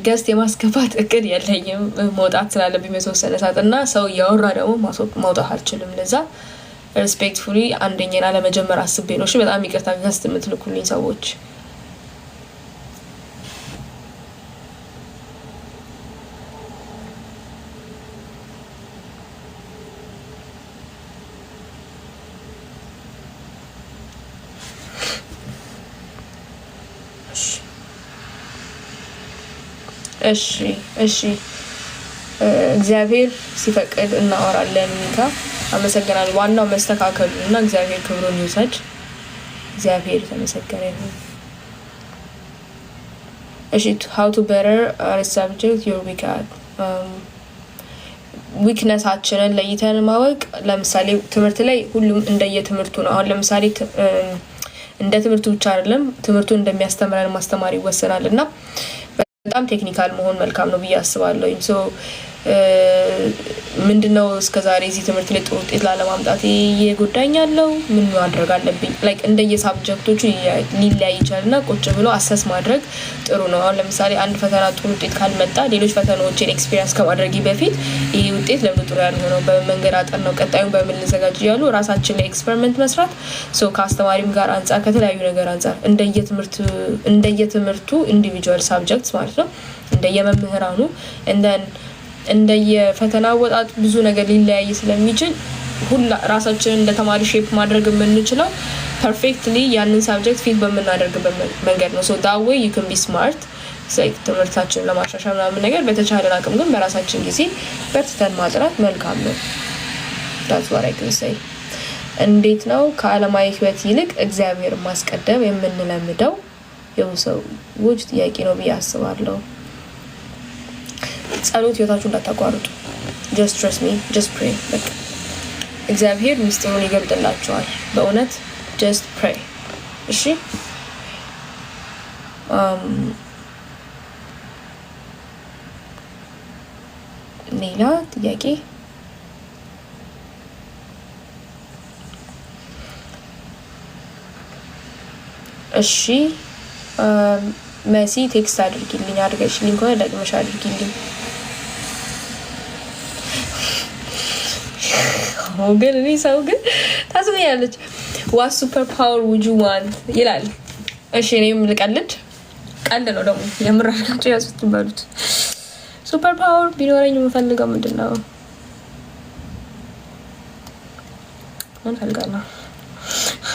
ገስት የማስገባት እቅድ የለኝም መውጣት ስላለብኝ በተወሰነ ሰዓት እና ሰው ያወራ ደግሞ ማውጣት አልችልም። ለዛ respectfully አንደኛና ለመጀመር አስቤ ነው። እሺ በጣም ይቅርታ ገስት የምትልኩልኝ ሰዎች። እሺ እግዚአብሔር ሲፈቅድ እናወራለን። ሚካ አመሰግናለሁ። ዋናው መስተካከሉ እና እግዚአብሔር ክብሩን ይውሰድ። እግዚአብሔር ተመሰገነ ይሁን። እሺ how to better subject your weakness-አችንን ለይተን ማወቅ። ለምሳሌ ትምህርት ላይ ሁሉም እንደየትምህርቱ ነው። አሁን ለምሳሌ እንደ ትምህርቱ ብቻ አይደለም ትምህርቱን እንደሚያስተምረን ማስተማር ይወሰናልና በጣም ቴክኒካል መሆን መልካም ነው ብዬ አስባለሁ። ሶ ምንድነው እስከዛሬ እዚህ ትምህርት ላይ ጥሩ ውጤት ላለማምጣት ይጎዳኛለው ምን ማድረግ አለብኝ ላይክ እንደየ ሳብጀክቶቹ ሊለያይ ይችላልና ቁጭ ብሎ አሰስ ማድረግ ጥሩ ነው። አሁን ለምሳሌ አንድ ፈተና ጥሩ ውጤት ካልመጣ ሌሎች ፈተናዎችን ኤክስፒሪየንስ ከማድረግ በፊት ይሄ ውጤት ለምን ጥሩ ያልሆነው በመንገድ አጠር ነው ቀጣዩ በምን ልዘጋጅ ያሉ ራሳችን ላይ ኤክስፐሪመንት መስራት ከአስተማሪም ጋር አንፃር ከተለያዩ ነገር አንፃር እንደየትምህርቱ ኢንዲቪጁዋል ሳብጀክትስ ማለት ነው እንደየመምህራኑ እንደየፈተና ወጣት ብዙ ነገር ሊለያይ ስለሚችል ሁላ ራሳችንን እንደ ተማሪ ሼፕ ማድረግ የምንችለው ፐርፌክትሊ ያንን ሳብጀክት ፊት በምናደርግበት መንገድ ነው። ሶ that way you can be smart ትምህርታችንን ለማሻሻል ምናምን ነገር በተቻለን አቅም ግን በራሳችን ጊዜ በርትተን ማጥናት መልካም ነው። that's what I can say። እንዴት ነው ከዓለማዊ ህይወት ይልቅ እግዚአብሔር ማስቀደም የምንለምደው? የሰዎች ጥያቄ ነው ብዬ አስባለሁ። ጸሎት ህይወታችሁ እንዳታቋርጡ። just trust me, just pray። በቃ እግዚአብሔር ምስጢሩን ይገልጥላችኋል በእውነት just pray። እሺ ሌላ ጥያቄ? እሺ መሲ ቴክስት አድርጊልኝ አድርገሽልኝ ከሆነ ደግመሽ አድርጊልኝ። ግን እኔ ሰው ግን ታስበኛለች what super power would you want ይላል። እሺ እኔም ልቀልድ ቀልድ ነው ደግሞ የምራርካቸው ያዙት በሉት። ሱፐር ፓወር ቢኖረኝ የምፈልገው ምንድነው? ምን ፈልጋለሁ?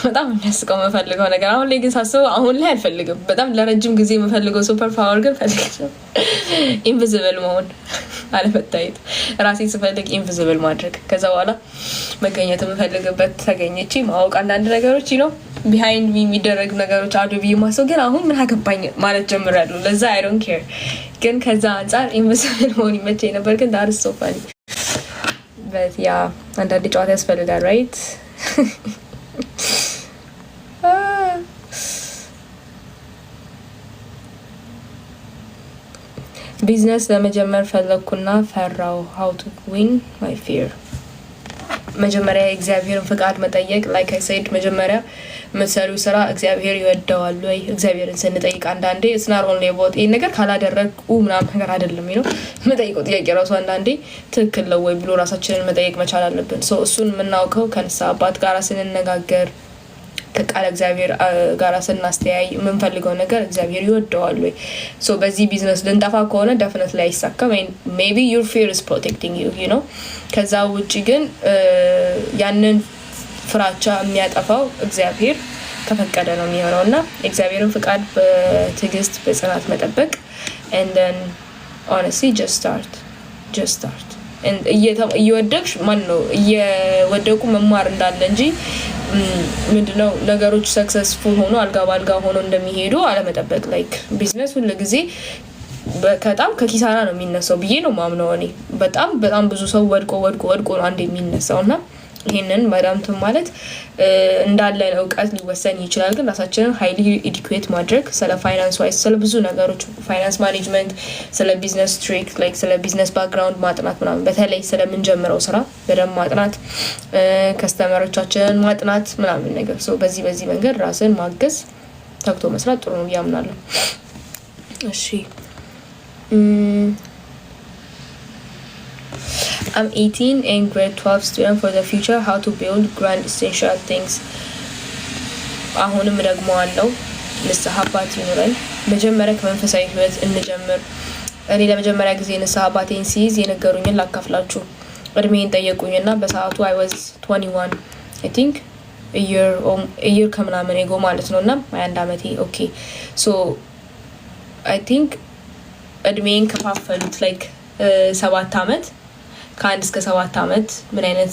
በጣም የሚያስቀው የምፈልገው ነገር አሁን ላይ ግን ሳስበው አሁን ላይ አልፈልግም። በጣም ለረጅም ጊዜ የምፈልገው ሱፐር ፓወር ግን ፈልጋለሁ ኢንቪዚብል መሆን አለመታየት፣ ራሴን ስፈልግ ኢንቪዚብል ማድረግ፣ ከዛ በኋላ መገኘት የምፈልግበት ተገኘቼ ማወቅ አንዳንድ ነገሮች ነው ቢሃይንድ የሚደረግ ነገሮች አሉ ብዬ ማሰብ ግን አሁን ምን አገባኝ ማለት ጀምሬያለሁ። ለዛ አይ ዶንት ኬር። ግን ከዛ አንፃር ኢንቪዚብል መሆን ይመቸኝ ነበር። ግን ዳር ሶ ፋኒ በት ያ አንዳንድ ጨዋታ ያስፈልጋል ራይት። ቢዝነስ ለመጀመር ፈለኩና ፈራው። how to win my fear። መጀመሪያ የእግዚአብሔርን ፍቃድ መጠየቅ like I said መጀመሪያ መሰሩ ስራ እግዚአብሔር ይወደዋል ወይ? እግዚአብሔርን ስንጠይቅ አንዳንዴ it's not only about ይሄን ነገር ካላደረግኩ ምናምን ነገር አይደለም ነው መጠየቅ። ጥያቄ ራሱ አንዳንዴ ትክክል ነው ወይ ብሎ ራሳችንን መጠየቅ መቻል አለብን። እሱን የምናውቀው ከንስሐ አባት ጋር ስንነጋገር ከቃል እግዚአብሔር ጋር ስናስተያይ የምንፈልገው ነገር እግዚአብሔር ይወደዋል ወይ? በዚህ ቢዝነስ ልንጠፋ ከሆነ definitely አይሳካም። maybe your fear is protecting you, you know። ከዛ ውጪ ግን ያንን ፍራቻ የሚያጠፋው እግዚአብሔር ከፈቀደ ነው የሚሆነው እና እግዚአብሔርን ፍቃድ በትዕግስት በጽናት መጠበቅ and then honestly just start እየወደቅሽ ማን ነው እየወደቁ መማር እንዳለ እንጂ ምንድነው ነገሮች ሰክሰስፉል ሆኖ አልጋ ባልጋ ሆኖ እንደሚሄዱ አለመጠበቅ። ላይክ ቢዝነስ ሁሉ ጊዜ በጣም ከኪሳራ ነው የሚነሳው ብዬ ነው ማምነው እኔ። በጣም ብዙ ሰው ወድቆ ነው አንድ የሚነሳው እና ይሄንን በዳምት ማለት እንዳለ እውቀት ሊወሰን ይችላል። ግን ራሳችንን ሃይሊ ኤዱኬት ማድረግ ስለ ፋይናንስ ዋይስ ስለ ብዙ ነገሮች ፋይናንስ ማኔጅመንት ስለ ቢዝነስ ትሪክ ላይክ ስለ ቢዝነስ ባክግራውንድ ማጥናት ምናምን በተለይ ስለምንጀምረው ስራ በደንብ ማጥናት ከስተመሮቻችንን ማጥናት ምናምን ነገር በዚህ መንገድ ራስን ማገዝ ተግቶ መስራት ጥሩ ነው ያምናለሁ። እሺ I'm 18 and grade 12 student for the future how to build grand essential things። አሁንም ደግሞ አለው ንስሐ አባት ይኖረን። መጀመሪያ ከመንፈሳዊ ህይወት እንጀምር። እኔ ለመጀመሪያ ጊዜ ንስሐ አባቴን ሲይዝ የነገሩኝን ላካፍላችሁ። እድሜን ጠየቁኝና በሰዓቱ I was 21 I think a year ከምናምን ego ማለት ነውና 21 አመቴ ኦኬ I think እድሜን ከፋፈሉት like 7 አመት ከ1 እስከ 7 አመት ምን አይነት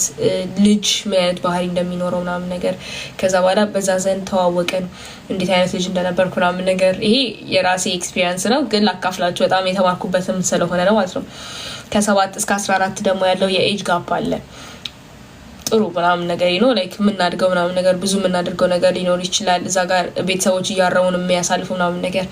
ልጅ ምን አይነት ባህሪ እንደሚኖረው ምናምን ነገር ከዛ በኋላ በዛ ዘንድ ተዋወቀን እንዴት አይነት ልጅ እንደነበርኩ ምናምን ነገር ይሄ የራሴ ኤክስፒሪየንስ ነው ግን ላካፍላችሁ በጣም የተማርኩበትም ስለሆነ ነው ማለት ነው። ከ7 እስከ 14 ደግሞ ያለው የኤጅ ጋፕ አለ። ጥሩ ምናምን ነገር ነው ላይክ የምናድገው ምናምን ነገር ብዙ የምናደርገው ነገር ሊኖር ይችላል። እዛ ጋር ቤተሰቦች እያረውን የሚያሳልፉ ምናምን ነገር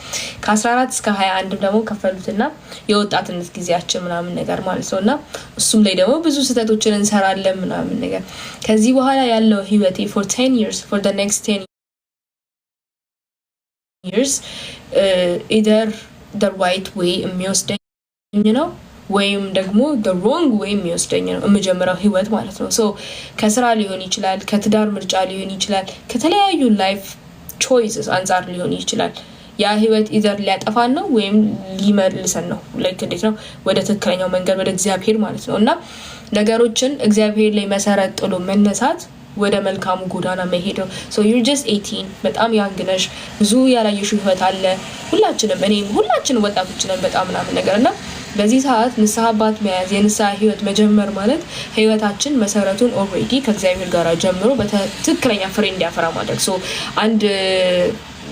ከ14 እስከ 21 ደግሞ ከፈሉትና የወጣትነት ጊዜያችን ምናምን ነገር ማለት ነው። እና እሱም ላይ ደግሞ ብዙ ስህተቶችን እንሰራለን ምናምን ነገር። ከዚህ በኋላ ያለው ህይወቴ for 10 years for the next 10 years either the right way የሚወስደኝ ነው ወይም ደግሞ the wrong way የሚወስደኝ ነው የምጀምረው ህይወት ማለት ነው። ሶ ከስራ ሊሆን ይችላል፣ ከትዳር ምርጫ ሊሆን ይችላል፣ ከተለያዩ ላይፍ ቾይስስ አንጻር ሊሆን ይችላል። ያ ህይወት ኢዘር ሊያጠፋን ነው ወይም ሊመልሰን ነው። ላይክ እንዴት ነው ወደ ትክክለኛው መንገድ ወደ እግዚአብሔር ማለት ነው። እና ነገሮችን እግዚአብሔር ላይ መሰረት ጥሎ መነሳት ወደ መልካሙ ጎዳና መሄድ ነው። ሶ ዩ ጀስት 18 በጣም ያንግ ነሽ፣ ብዙ ያላየሽው ህይወት አለ። ሁላችንም ወጣቶች ነን በጣም ምናምን ነገር እና በዚህ ሰዓት ንስሐ አባት መያዝ የንስሐ ህይወት መጀመር ማለት ህይወታችን መሰረቱን ኦልሬዲ ከእግዚአብሔር ጋር ጀምሮ በትክክለኛ ፍሬ እንዲያፈራ ማድረግ። ሶ አንድ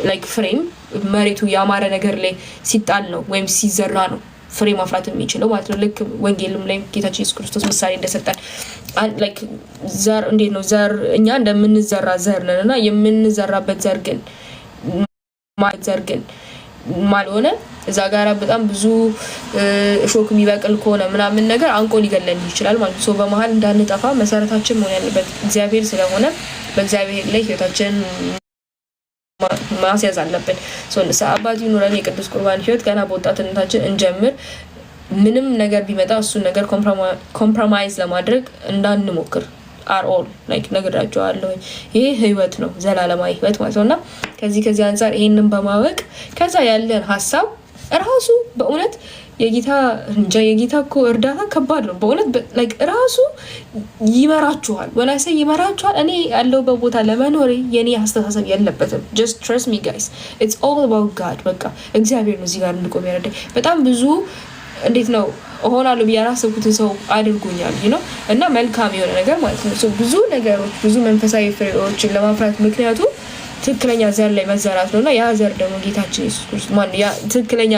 ላይክ ፍሬም መሬቱ ያማረ ነገር ላይ ሲጣል ነው ወይም ሲዘራ ነው ፍሬ ማፍራት የሚችለው ማለት ነው። ልክ ወንጌልም ላይ ጌታችን ኢየሱስ ክርስቶስ ምሳሌ እንደሰጠን ላይክ ዘር እንዴት ነው ዘር እኛ እንደምንዘራ ዘር ነን እና የምንዘራበት ዘር ግን ማልሆነ እዛ ጋራ በጣም ብዙ እሾክ የሚበቅል ከሆነ ምናምን ነገር አንቆ ሊገለን ይችላል ማለት ነው። በመሀል እንዳንጠፋ መሰረታችን መሆን ያለበት እግዚአብሔር ስለሆነ በእግዚአብሔር ላይ ህይወታችን ማስያዝ አለብን። ንስሐ አባት ይኑረን። የቅዱስ ቁርባን ህይወት ገና በወጣትነታችን እንጀምር። ምንም ነገር ቢመጣ እሱን ነገር ኮምፕሮማይዝ ለማድረግ እንዳንሞክር አርኦል ላይክ ነግራቸዋለሁ። ይሄ ህይወት ነው ዘላለማዊ ህይወት ማለት ነው። እና ከዚህ አንፃር ይሄንን በማወቅ ከዛ ያለን ሀሳብ ራሱ በእውነት የጌታ እኮ እርዳታ ከባድ ነው በእውነት ላይክ ራሱ ይመራችኋል። ወላሰ ይመራችኋል። እኔ ያለው በቦታ ለመኖር የኔ አስተሳሰብ የለበትም። just trust me guys, it's all about God። በቃ እግዚአብሔር ነው እዚህ ጋር እንድቆም ያረዳኝ። በጣም ብዙ እንዴት ነው እሆናለሁ ብዬ ያላሰብኩትን ሰው አድርጎኛል እና መልካም የሆነ ነገር ማለት ነው። ብዙ ነገሮች ብዙ መንፈሳዊ ፍሬዎችን ለማፍራት ምክንያቱ ትክክለኛ ዘር ላይ መዘራት ነውና ያ ዘር ደግሞ ጌታችን ኢየሱስ ክርስቶስ ያ ትክክለኛ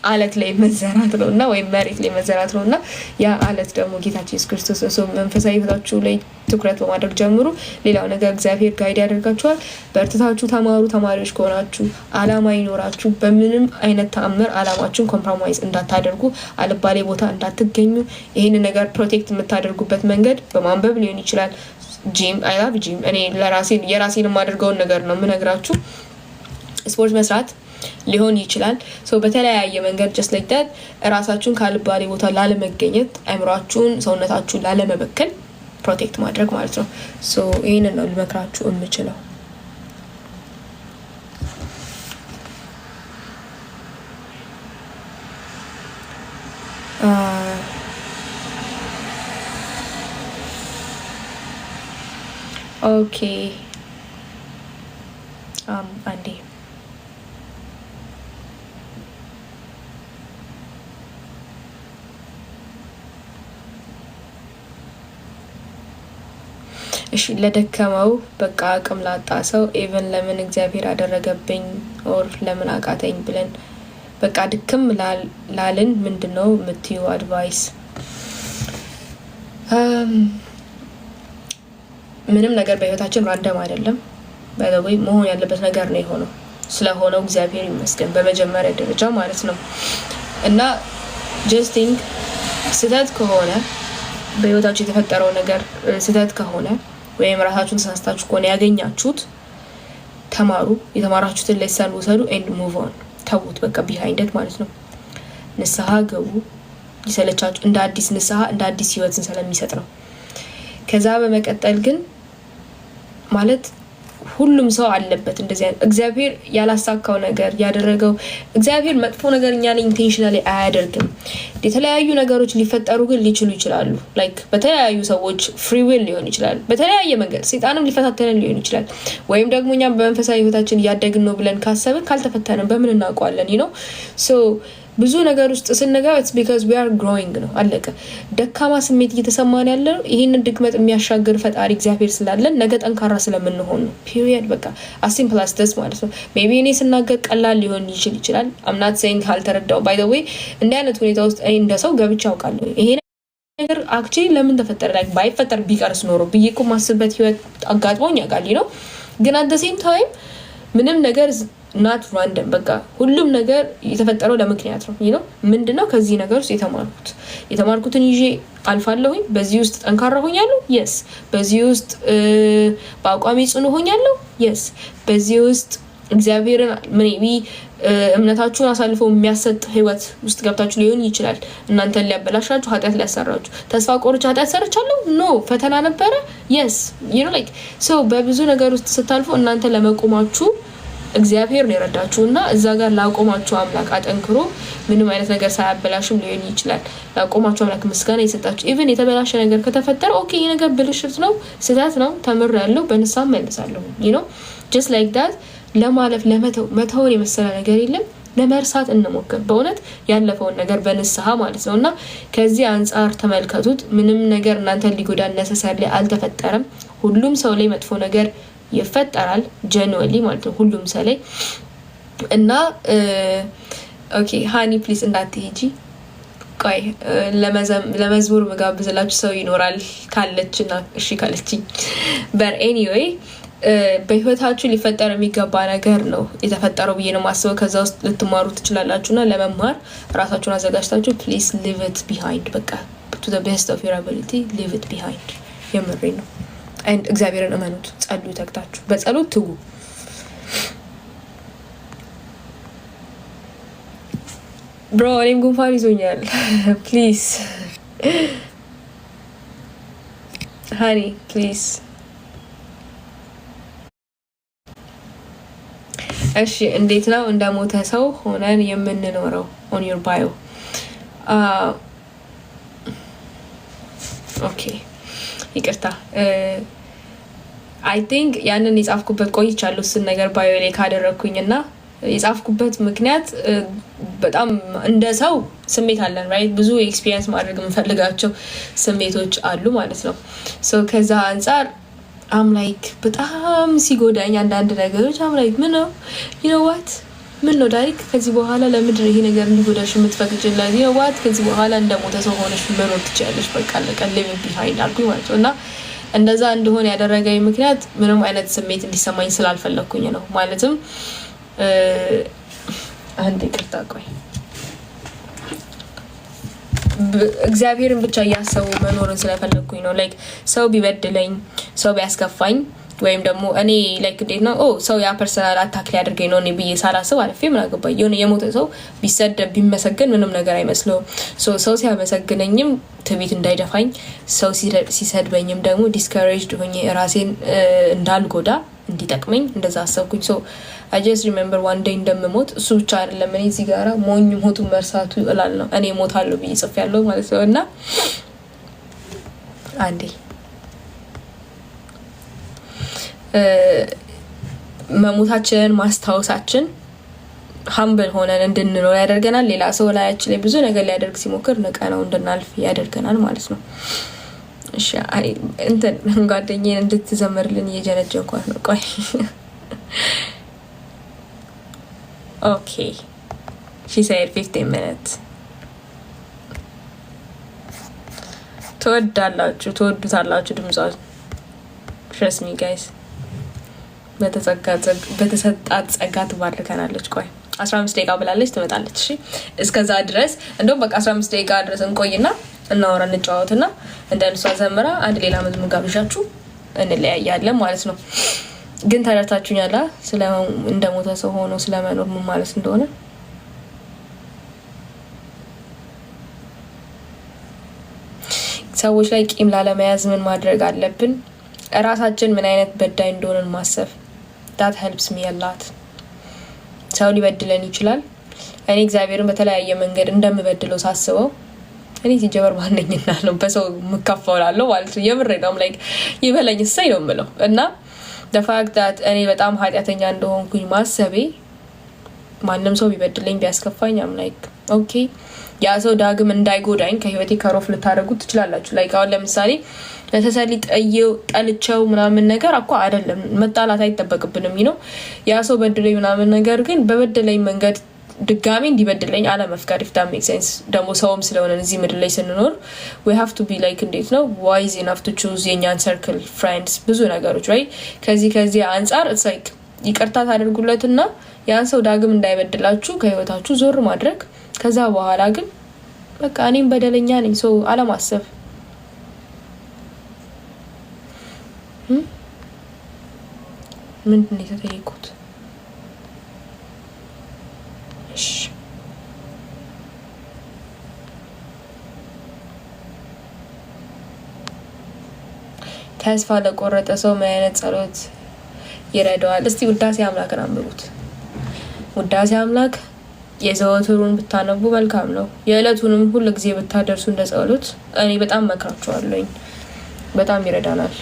አለት ላይ መዘራት ነውና ወይም መሬት ላይ መዘራት ነውና ያ አለት ደግሞ ጌታችን ኢየሱስ ክርስቶስ ነው። መንፈሳዊ ህይወታችሁ ላይ ትኩረት በማድረግ ጀምሩ። ሌላው ነገር እግዚአብሔር ጋይድ ያደርጋችኋል። በርትታችሁ ተማሩ። ተማሪዎች ከሆናችሁ አላማ ይኖራችሁ በምንም አይነት ተአምር አላማችሁን ኮምፕሮማይዝ እንዳታደርጉ፣ አልባሌ ቦታ እንዳትገኙ። ይሄን ነገር ፕሮቴክት የምታደርጉበት መንገድ በማንበብ ሊሆን ይችላል። ጂም አይ ላቭ ጂም። እኔ የራሴን የማደርገውን ነገር ነው የምነግራችሁ። ስፖርት መስራት ሊሆን ይችላል። በተለያየ መንገድ ጀስት ላይክ ዳት ራሳችሁን ካልባሌ ቦታ ላለመገኘት፣ አእምሯችሁን ሰውነታችሁን ላለመበከል ፕሮቴክት ማድረግ ማለት ነው። ይህንን ነው ልመክራችሁ የምችለው። ኦኬ አንዴ እሺ ለደከመው በቃ አቅም ላጣ ሰው ኢቨን ለምን እግዚአብሔር አደረገብኝ ኦር ለምን አቃተኝ ብለን በቃ ድክም ላልን ምንድነው የምትዩ አድቫይስ? ምንም ነገር በህይወታችን ራንደም አይደለም። ባይዘዌ መሆን ያለበት ነገር ነው የሆነው። ስለሆነው እግዚአብሔር ይመስገን በመጀመሪያ ደረጃ ማለት ነው። እና ጀስት ቲንክ ስህተት ከሆነ በህይወታችሁ የተፈጠረው ነገር ስህተት ከሆነ ወይም ራሳችሁን ተሳስታችሁ ከሆነ ያገኛችሁት ተማሩ። የተማራችሁትን ሌሰን ውሰዱ ኤንድ ሙቭ ኦን። ተውት በቃ ቢሃይንድ ማለት ነው። ንስሐ ገቡ። ይሰለቻችሁ እንደ አዲስ ንስሐ እንደ አዲስ ህይወትን ስለሚሰጥ ነው። ከዛ በመቀጠል ግን ማለት ሁሉም ሰው አለበት እንደዚህ አይነት እግዚአብሔር ያላሳካው ነገር ያደረገው እግዚአብሔር መጥፎ ነገር እኛ ላይ ኢንቴንሽናሊ አያደርግም። የተለያዩ ነገሮች ሊፈጠሩ ግን ሊችሉ ይችላሉ። ላይክ በተለያዩ ሰዎች ፍሪ ዊል ሊሆን ይችላል። በተለያየ መንገድ ሰይጣንም ሊፈታተነን ሊሆን ይችላል። ወይም ደግሞ እኛ በመንፈሳዊ ህይወታችን እያደግን ነው ብለን ካሰብን ካልተፈተነን በምን እናውቀዋለን? ብዙ ነገር ውስጥ ስንገባ it's because we are growing ነው አለቀ። ደካማ ስሜት እየተሰማን ያለው ይሄንን ድክመት የሚያሻግር ፈጣሪ እግዚአብሔር ስላለን ነገ ጠንካራ ስለምንሆን ነው። ፒሪየድ በቃ as simple as this ማለት ነው። ሜቢ እኔ ስናገር ቀላል ሊሆን ይችላል። I'm not saying ካልተረዳው by the way እንደ አይነት ሁኔታ ውስጥ እኔ እንደ ሰው ገብቼ አውቃለሁ። ይሄ ነገር አክቹሊ ለምን ተፈጠረ ላይ ባይፈጠር ቢቀርስ ኖሮ ብዬ እኮ ማስበት ህይወት አጋጥሞኝ ያውቃል ነው። ግን አት ዘ ሴም ታይም ምንም ነገር ናት ራንደም በቃ ሁሉም ነገር የተፈጠረው ለምክንያት ነው ነው። ምንድነው ከዚህ ነገር ውስጥ የተማርኩትን ይዤ አልፋለሁኝ። በዚህ ውስጥ ጠንካራ ሆኛለሁ። የስ በዚህ ውስጥ በአቋሚ ጽኑ ሆኛለሁ። የስ በዚህ ውስጥ እግዚአብሔርን ሜቢ እምነታችሁን አሳልፎ የሚያሰጥ ህይወት ውስጥ ገብታችሁ ሊሆን ይችላል። እናንተን ሊያበላሻችሁ፣ ኃጢአት ሊያሰራችሁ። ተስፋ ቆርጬ ኃጢአት ሰርቻለሁ? ኖ ፈተና ነበረ። የስ ላይክ ሶ በብዙ ነገር ውስጥ ስታልፉ እናንተ ለመቆማችሁ እግዚአብሔር ነው የረዳችሁ እና እዛ ጋር ላቆማችሁ አምላክ አጠንክሮ ምንም አይነት ነገር ሳያበላሽም ሊሆን ይችላል። ላቆማችሁ አምላክ ምስጋና ይሰጣችሁ። ኢቭን የተበላሸ ነገር ከተፈጠረ ኦኬ ይሄ ነገር ብልሽት ነው፣ ስህተት ነው፣ ተምሬያለሁ፣ በንስሐ መልሳለሁ ጀስት ላይክ ዳት ለማለፍ መተውን የመሰለ ነገር የለም። ለመርሳት እንሞክር በእውነት ያለፈውን ነገር በንስሐ ማለት ነው። እና ከዚህ አንጻር ተመልከቱት። ምንም ነገር እናንተን ሊጎዳ ነሰሰር ላይ አልተፈጠረም። ሁሉም ሰው ላይ መጥፎ ነገር ይፈጠራል ጀንወሊ ማለት ነው ሁሉም ሰው ላይ እና ኦኬ ሃኒ ፕሊዝ እንዳትሄጂ ቆይ ለመዝሙር መጋብዝላችሁ ሰው ይኖራል ካለችና እሺ ካለችኝ በር ኤኒዌይ በህይወታችሁ ሊፈጠር የሚገባ ነገር ነው የተፈጠረው ብዬ ነው ማስበው። ከዛ ውስጥ ልትማሩ ትችላላችሁና ለመማር ራሳችሁን አዘጋጅታችሁ ፕሊዝ ሊቭ ኢት ቢሃይንድ በቃ to the best of your ability live it behind የምሬ ነው። እግዚአብሔርን እመኑት፣ ጸልዩ፣ ተግታችሁ በጸሎት ትጉ። ብሮ እኔም ጉንፋን ይዞኛል። ፕሊዝ ሃኒ ፕሊዝ። እሺ እንዴት ነው እንደሞተ ሰው ሆነን የምንኖረው? ኦን ዩር ባዮ ኦኬ ይቅርታ አይ ቲንክ ያንን የጻፍኩበት ቆይቻለሁ እሱን ነገር ባዮ ላይ ካደረኩኝ እና የጻፍኩበት ምክንያት በጣም እንደ ሰው ስሜት አለን ራይት ብዙ ኤክስፒሪየንስ ማድረግ የምፈልጋቸው ስሜቶች አሉ ማለት ነው። ሶ ከዛ አንጻር አም ላይክ በጣም ሲጎዳኝ አንዳንድ ነገሮች አም ላይክ ምን ነው ዋት ምን ነው ዳይክ ከዚህ በኋላ ለምንድን ይሄ ነገር እንዲጎዳሽ የምትፈቅጂላት ዋት ከዚህ በኋላ እንደሞተ ሰው ሆነሽ መኖር ትችያለሽ በቃ ለቀለብ ቢሃይንድ አልኩኝ ማለት ነው። እና እንደዛ እንደሆነ ያደረገኝ ምክንያት ምንም አይነት ስሜት እንዲሰማኝ ስላልፈለኩኝ ነው። ማለትም አንዴ ይቅርታ ቆይ እግዚአብሔርን ብቻ እያሰቡ መኖርን ስለፈለኩኝ ነው። ላይክ ሰው ቢበድለኝ ሰው ቢያስከፋኝ ወይም ደግሞ እኔ ላይክ እንዴት ነው ሰው ያ ፐርሰናል አታክ ሊያደርገኝ ነው እኔ ብዬ ሳላስብ አልፌ ምን አገባኝ። የሞተ ሰው ቢሰደብ ቢመሰገን ምንም ነገር አይመስለውም። ሰው ሲያመሰግነኝም ትዕቢት እንዳይደፋኝ፣ ሰው ሲሰድበኝም ደግሞ ዲስከሬጅድ ሆኜ ራሴን እንዳልጎዳ እንዲጠቅመኝ እንደዛ አሰብኩኝ። I just remember one day እንደምሞት እሱ ብቻ አይደለም እኔ እዚህ ጋራ ሞኝ ሞቱን መርሳቱ ይላል ነው እኔ ሞታለሁ ብዬ ጽፌያለሁ ማለት ነው። እና አንዴ መሞታችንን ማስታወሳችን ሀምብል ሆነን እንድንኖር ያደርገናል። ሌላ ሰው ላያችን ላይ ብዙ ነገር ሊያደርግ ሲሞክር ንቀነው እንድናልፍ ያደርገናል ማለት ነው። እሺ እንትን ጓደኛዬን እንድትዘምርልን እየጀነጀንኳት ነው። ቆይ ኦኬ she said 15 minutes ትወዱታላችሁ ድምጿን trust me guys በተሰጣት ጸጋ ትባርከናለች። ቆይ 15 ደቂቃ ብላለች ትመጣለች። እሺ እስከዛ ድረስ እንደውም በቃ 15 ደቂቃ ድረስ እንቆይና እናወራ እንጫወትና እንደንሷ ዘምራ አንድ ሌላ መዝሙር ጋብዣችሁ እንለያያለን ማለት ነው። ግን ተረታችሁኛላ ስለ እንደሞተ ሰው ሆኖ ስለመኖር ምን ማለት እንደሆነ። ሰዎች ላይ ቂም ላለመያዝ ምን ማድረግ አለብን? ራሳችን ምን አይነት በዳይ እንደሆነን ማሰብ that helps me a lot። ሰው ሊበድለን ይችላል። እኔ እግዚአብሔርን በተለያየ መንገድ እንደምበድለው ሳስበው እኔ ሲጀመር ማንነኝና ነው በሰው ምካፈውላለሁ ማለት ነው። የምሬ ነው like ይበለኝ እሰይ ነው የምለው እና the fact that እኔ በጣም ኃጢአተኛ እንደሆንኩኝ ማሰቤ ማንንም ሰው ቢበድለኝ ቢያስከፋኝ am like okay ያ ሰው ዳግም እንዳይጎዳኝ ከህይወቴ ከሮፍ ልታደርጉት ትችላላችሁ። like አሁን ለምሳሌ ለተሰሊ ጠልቸው ምናምን ነገር አቋ አይደለም መጣላት አይተበቅብንም ያ ሰው በድለኝ ምናምን ነገር ግን በበደለኝ መንገድ ድጋሚ እንዲበድለኝ አለመፍቀድ if that makes sense ደግሞ ሰውም ስለሆነ እዚህ ምድር ላይ ስንኖር we have to be like እንዴት ነው wise enough to choose የኛን circle friends ብዙ ነገሮች right ከዚህ አንፃር it's like ይቅርታ ታደርጉለትና ያን ሰው ዳግም እንዳይበድላችሁ ከህይወታችሁ ዞር ማድረግ ከዛ በኋላ ግን በቃ እኔም በደለኛ ነኝ ሰው አለማሰብ ምንድን ነው የተጠየቁት ተስፋ ለቆረጠ ሰው ምን አይነት ጸሎት ይረዳዋል? እስቲ ውዳሴ አምላክን አንብቡት። ውዳሴ አምላክ የዘወትሩን ብታነቡ መልካም ነው። የዕለቱንም ሁሉ ጊዜ ብታደርሱ እንደ ጸሎት እኔ በጣም መክራችኋለሁ። በጣም ይረዳናል።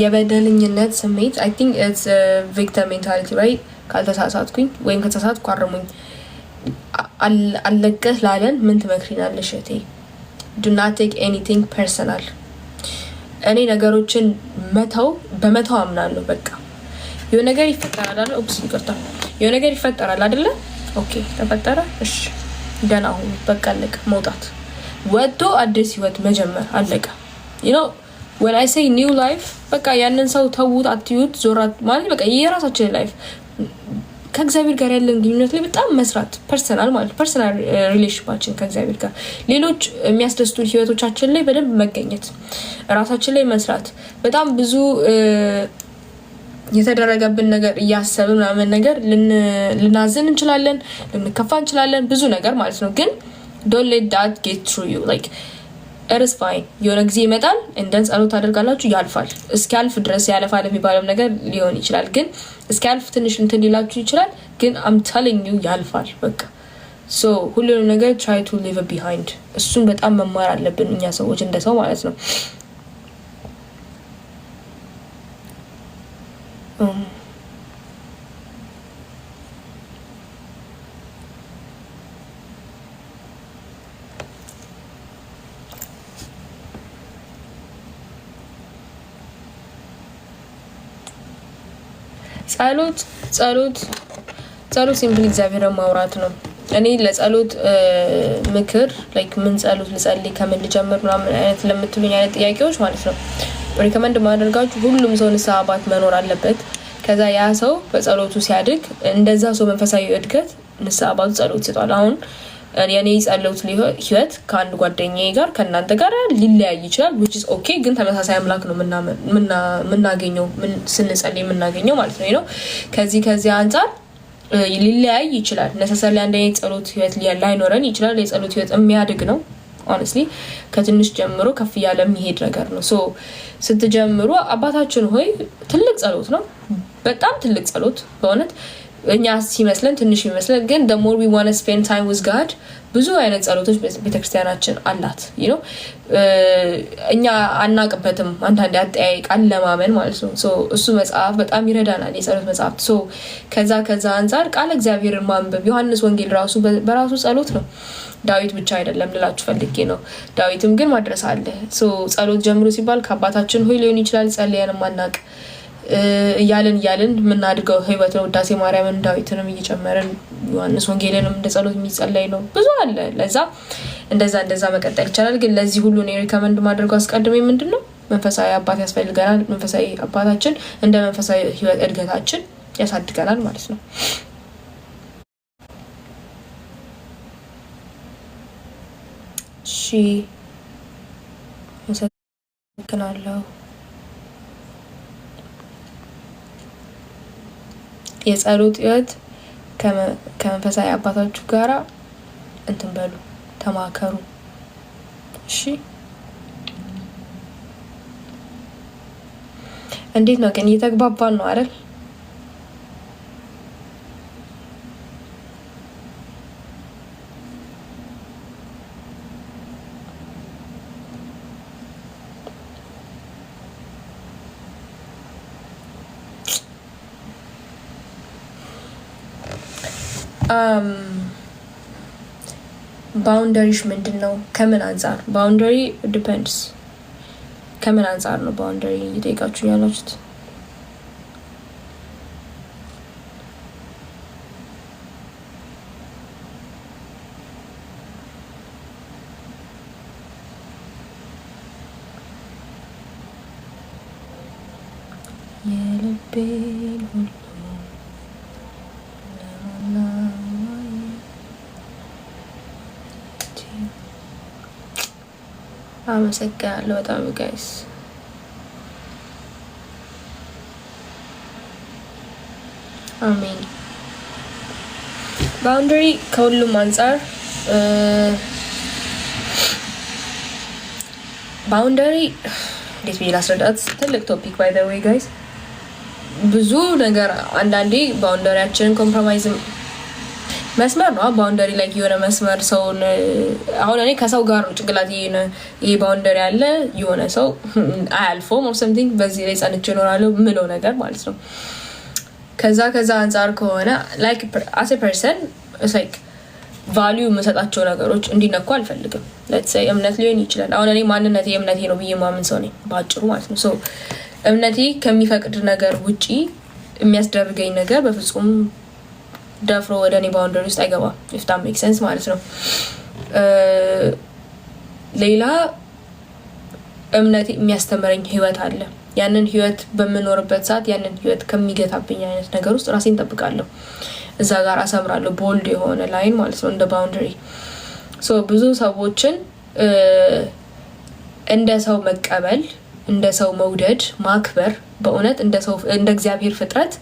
የበደልኝነት ስሜት I think it's a victim mentality right ካልተሳሳትኩኝ ወይም ከተሳሳትኩ አርሙኝ አለቀህ ላለን ምን ትመክሪናለሽ እቴ do not take anything personal እኔ ነገሮችን በመተው አምናለሁ በቃ የሆነ ነገር ይፈጠራል አይደል ኦፕስ ይቀርታ የሆነ ነገር ይፈጠራል አይደል ኦኬ ተፈጠረ እሺ ደህና ሁኑ በቃ አለቀ መውጣት ወጥቶ አዲስ ህይወት መጀመር አለቀ you know when I say new life በቃ ያንን ሰው ተውት አትዩት ዞራት ማለት በቃ የራሳችን ላይፍ ከእግዚአብሔር ጋር ያለን ግንኙነት ላይ በጣም መስራት ፐርሰናል ማለት ፐርሰናል ሪሌሽንሺፓችን ከእግዚአብሔር ጋር ሌሎች የሚያስደስቱ ህይወቶቻችን ላይ በደንብ መገኘት ራሳችን ላይ መስራት በጣም ብዙ የተደረገብን ነገር ያሰብን ምናምን ነገር ልናዝን እንችላለን ልንከፋ እንችላለን ብዙ ነገር ማለት ነው ግን don't let that get through you like it is fine የሆነ ጊዜ ይመጣል እንደን ጸሎት ታደርጋላችሁ ያልፋል እስኪያልፍ ድረስ ያለፋል የሚባለው ነገር ሊሆን ይችላል ግን እስኪያልፍ ትንሽ እንትን ሊላችሁ ይችላል ግን I'm telling you ያልፋል በቃ so ሁሉንም ነገር try to leave it behind እሱን በጣም መማር አለብን እኛ ሰዎች እንደ ሰው ማለት ነው ጸሎት ሲምፕሊ እግዚአብሔርን ማውራት ነው እኔ ለጸሎት ምክር ላይክ ምን ጸሎት ልጸልይ ከምን ልጀምር ምናምን አይነት ለምትሉኝ አይነት ጥያቄዎች ማለት ነው ሪከመንድ ማደርጋችሁ ሁሉም ሰው ንስሐ አባት መኖር አለበት ከዛ ያ ሰው በጸሎቱ ሲያድግ እንደዛ ሰው መንፈሳዊ እድገት ንስሐ አባቱ ጸሎት ይሰጣል አሁን የኔ ጸሎት ህይወት ከአንድ ጓደኛዬ ጋር ከናንተ ጋር ሊለያይ ይችላል which is okay ግን ተመሳሳይ አምላክ ነው ምናገኘው ስንጸልይ ምናገኘው ማለት ነው ከዚህ አንፃር ሊለያይ ይችላል necessarily አንድ አይነት ጸሎት ህይወት ላይኖረን ይችላል የጸሎት ህይወት የሚያድግ ነው honestly ከትንሽ ጀምሮ ከፍ ያለ የሚሄድ ነገር ነው so ስትጀምሩ አባታችን ሆይ ትልቅ ጸሎት ነው በጣም ትልቅ ጸሎት በእውነት እኛ ሲመስለን ትንሽ ይመስለን ግን the more we want to spend time with God ብዙ አይነት ጸሎቶች በቤተክርስቲያናችን አላት እኛ አናቀበትም አንዳንዴ አጠያይቅ አለማመን ማለት ነው so እሱ መጽሐፍ በጣም ይረዳናል የጸሎት መጽሐፍ so ከዛ አንፃር ቃል እግዚአብሔርን ማንበብ ዮሐንስ ወንጌል ራሱ በራሱ ጸሎት ነው ዳዊት ብቻ አይደለም ልላችሁ ፈልጌ ነው ዳዊትም ግን ማድረስ አለ so ጸሎት ጀምሮ ሲባል ከአባታችን ሆይ ሊሆን ይችላል ጸልየንም ማናቅ እያልን ምናድገው ህይወት ነው ውዳሴ ማርያምን ዳዊትንም እየጨመረን ዮሐንስ ወንጌልንም እንደ ጸሎት የሚጸለይ ነው ብዙ አለ ለዛ እንደዛ መቀጠል ይችላል ግን ለዚህ ሁሉ ነው ሪከመንድ ማድረጋው አስቀድሜ ምንድነው መንፈሳዊ አባት ያስፈልገናል መንፈሳዊ አባታችን እንደ መንፈሳዊ ህይወት እድገታችን ያሳድገናል ማለት ነው እሺ መሰግናለሁ የጸሎት ህይወት ከመንፈሳዊ አባታችሁ ጋራ እንትን በሉ ተማከሩ እሺ እንዴት ነው ግን እየተግባባን ነው አይደል ባውንደሪሽ ምንድነው ከምን አንፃር ባውንደሪ ዲፔንድስ ከምን አንፃር ነው ባውንደሪ እየጠየቃችሁ ያላችሁት? የልቤን ሁሉ አመሰግናለሁ በጣም ጋይስ። አሜን። ባውንደሪ ከሁሉም አንፃር ባውንደሪ እንዴት ብዬ ላስረዳት? ትልቅ ቶፒክ ባይ ዘ ዌይ ጋይስ። ብዙ ነገር አንዳንዴ ባውንደሪያችንን ኮምፕሮማይዝ መስመር ነው። ባውንደሪ ላይ የሆነ መስመር ሰውን አሁን እኔ ከሰው ጋር ነው ጭንቅላት ይሄ ባውንደሪ አለ የሆነ ሰው አያልፈውም or something በዚህ ላይ ጸንቼ እኖራለሁ ምለው ነገር ማለት ነው። ከዛ አንፃር ከሆነ like as a person it's like value የምሰጣቸው ነገሮች እንዲነኩ አልፈልግም። let's say እምነት ሊሆን ይችላል። አሁን እኔ ማንነቴ እምነቴ ነው ብዬ ማምን ሰው ነኝ ባጭሩ ማለት ነው። so እምነቴ ከሚፈቅድ ነገር ውጪ የሚያስደርገኝ ነገር በፍጹም ደፍሮ ወደ እኔ ባውንደሪ ውስጥ አይገባም if that makes sense ማለት ነው። ሌላ እምነቴ የሚያስተምረኝ ህይወት አለ። ያንን ህይወት በመኖርበት ሰዓት ያንን ህይወት ከሚገታብኝ አይነት ነገር ውስጥ ራሴን እጠብቃለሁ። እዛ ጋር አሰምራለሁ ቦልድ የሆነ ላይን ማለት ነው እንደ ባውንደሪ። ሶ ብዙ ሰዎችን እንደ ሰው መቀበል፣ እንደ ሰው መውደድ፣ ማክበር በእውነት እንደ ሰው እንደ እግዚአብሔር ፍጥረት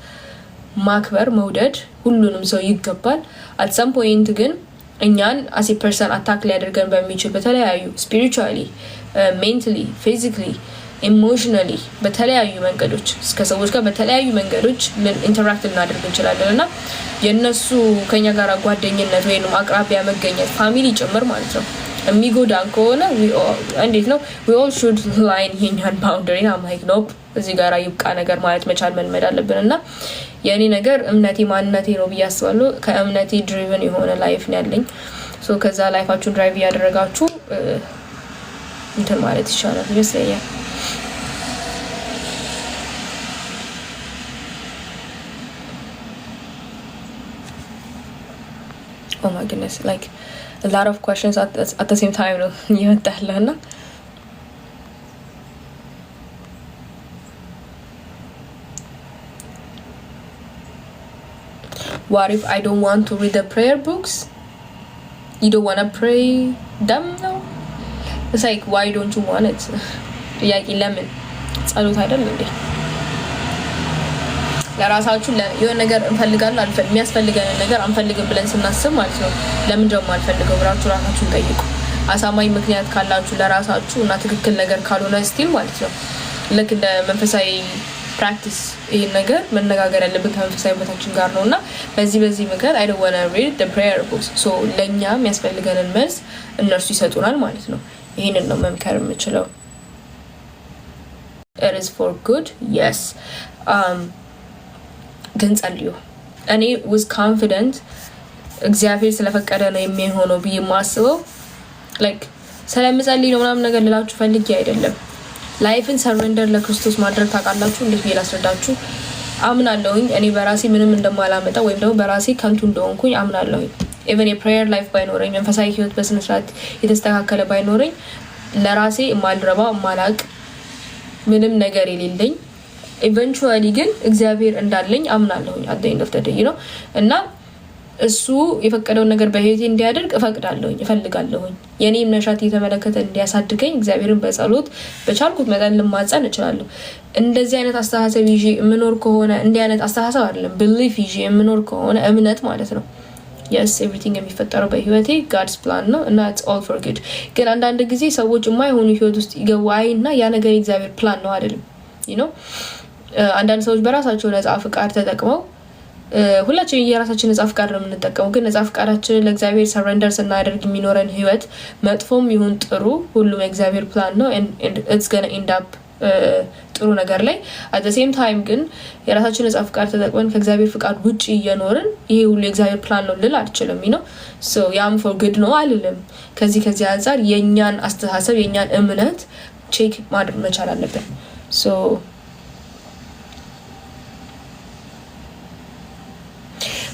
ማክበር መውደድ ሁሉንም ሰው ይገባል። at some point ግን እኛን as a person አታክ ሊያደርገን በሚችል በተለያዩ spiritually mentally physically emotionally በተለያዩ መንገዶች ከሰዎች ጋር በተለያዩ መንገዶች ኢንተራክት ልናደርግ እንችላለን እና የነሱ ከኛ ጋር ጓደኝነት ወይንም አቅራቢያ መገኘት ፋሚሊ ጭምር ማለት ነው የሚጎዳን ከሆነ እንዴት ነው we all should line የኛን boundary I'm like nope እዚህ ጋር ይብቃ ነገር ማለት መቻል መልመድ አለብን። እና የኔ ነገር እምነቴ ማንነቴ ነው ብዬ አስባለሁ። ከእምነቴ ድሪቨን የሆነ ላይፍ ነው ያለኝ። ሶ ከዛ ላይፋችሁን ድራይቭ ያደረጋችሁ እንትን ማለት ይቻላል ይመስለኛል። oh my goodness like a lot of questions at the same time ነው ይመጣልና what if I don't want to read the prayer books? You don't want to pray them now? It's like why don't you want it? ጥያቄ ለምን ጸሎት አይደል እንዴ? ለራሳችሁ የሆነ ነገር እንፈልጋለን አልፈልግ የሚያስፈልገን ነገር አንፈልግም ብለን ስናስብ ማለት ነው ለምን ደግሞ አልፈልገው ብላችሁ ራሳችሁን ጠይቁ። አሳማኝ ምክንያት ካላችሁ ለራሳችሁ እና ትክክል ነገር ካልሆነ ስቲል ማለት ነው ልክ እንደ መንፈሳዊ ፕራክቲስ ይሄን ነገር መነጋገር ያለብን ከመንፈሳዊ ቦታችን ጋር ነውና በዚህ ምክንያት I don't want to read the prayer books so ለኛ የሚያስፈልገንን መልስ እነርሱ ይሰጡናል ማለት ነው። ይሄንን ነው መምከር የምችለው። it is for good yes ግን ጸልዩ። እኔ was confident እግዚአብሔር ስለፈቀደ ነው የሚሆነው ብዬ ማስበው like ስለምጸልይ ነው ምናምን ነገር ልላችሁ ፈልጌ አይደለም። ላይፍን ሰረንደር ለክርስቶስ ማድረግ ታውቃላችሁ እንዴት ብዬ ላስረዳችሁ? አምናለሁኝ እኔ በራሴ ምንም እንደማላመጣ ወይም ደግሞ በራሴ ከንቱ እንደሆንኩኝ አምናለሁኝ። even a prayer life ባይኖረኝ መንፈሳዊ ህይወት በስነ ስርዓት የተስተካከለ ባይኖረኝ ለራሴ ማልረባ ማላቅ ምንም ነገር የሌለኝ eventually ግን እግዚአብሔር እንዳለኝ አምናለሁኝ at the end of the day you know እና እሱ የፈቀደውን ነገር በህይወቴ እንዲያደርግ እፈልጋለሁኝ። የኔም ነሻት የተመለከተ እንዲያሳድገኝ እግዚአብሔርን በጸሎት በቻልኩት መጠን ልማጸን እችላለሁ። እንደዚህ አይነት አስተሳሰብ ይዤ የምኖር ከሆነ እንዲህ አይነት አስተሳሰብ አይደለም belief ይዤ የምኖር ከሆነ እምነት ማለት ነው yes everything የሚፈጠረው በህይወቴ God's plan ነው እና it's all for good። ግን አንዳንድ ጊዜ ሰዎች የማይሆኑ ህይወት ውስጥ ይገባይና ያ ነገር የእግዚአብሔር ፕላን ነው አይደለም you know አንዳንድ ሰዎች በራሳቸው ነፃ ፍቃድ ተጠቅመው ሁላችን የራሳችን ነፃ ፍቃድ ነው የምንጠቀመው። ግን ነፃ ፍቃዳችንን ለእግዚአብሔር ሰረንደር ስናደርግ የሚኖረን ህይወት መጥፎም ይሁን ጥሩ ሁሉም የእግዚአብሔር ፕላን ነው and it's gonna end up ጥሩ ነገር ላይ at the same time ግን የራሳችን ነፃ ፍቃድ ተጠቅመን ከእግዚአብሔር ፍቃድ ውጪ እየኖርን ይሄ ሁሉ የእግዚአብሔር ፕላን ነው ልል አልችልም you know so ያም for good ነው አልልም። ከዚህ አንፃር የኛን አስተሳሰብ የኛን እምነት ቼክ ማድረግ መቻል አለብን። ሶ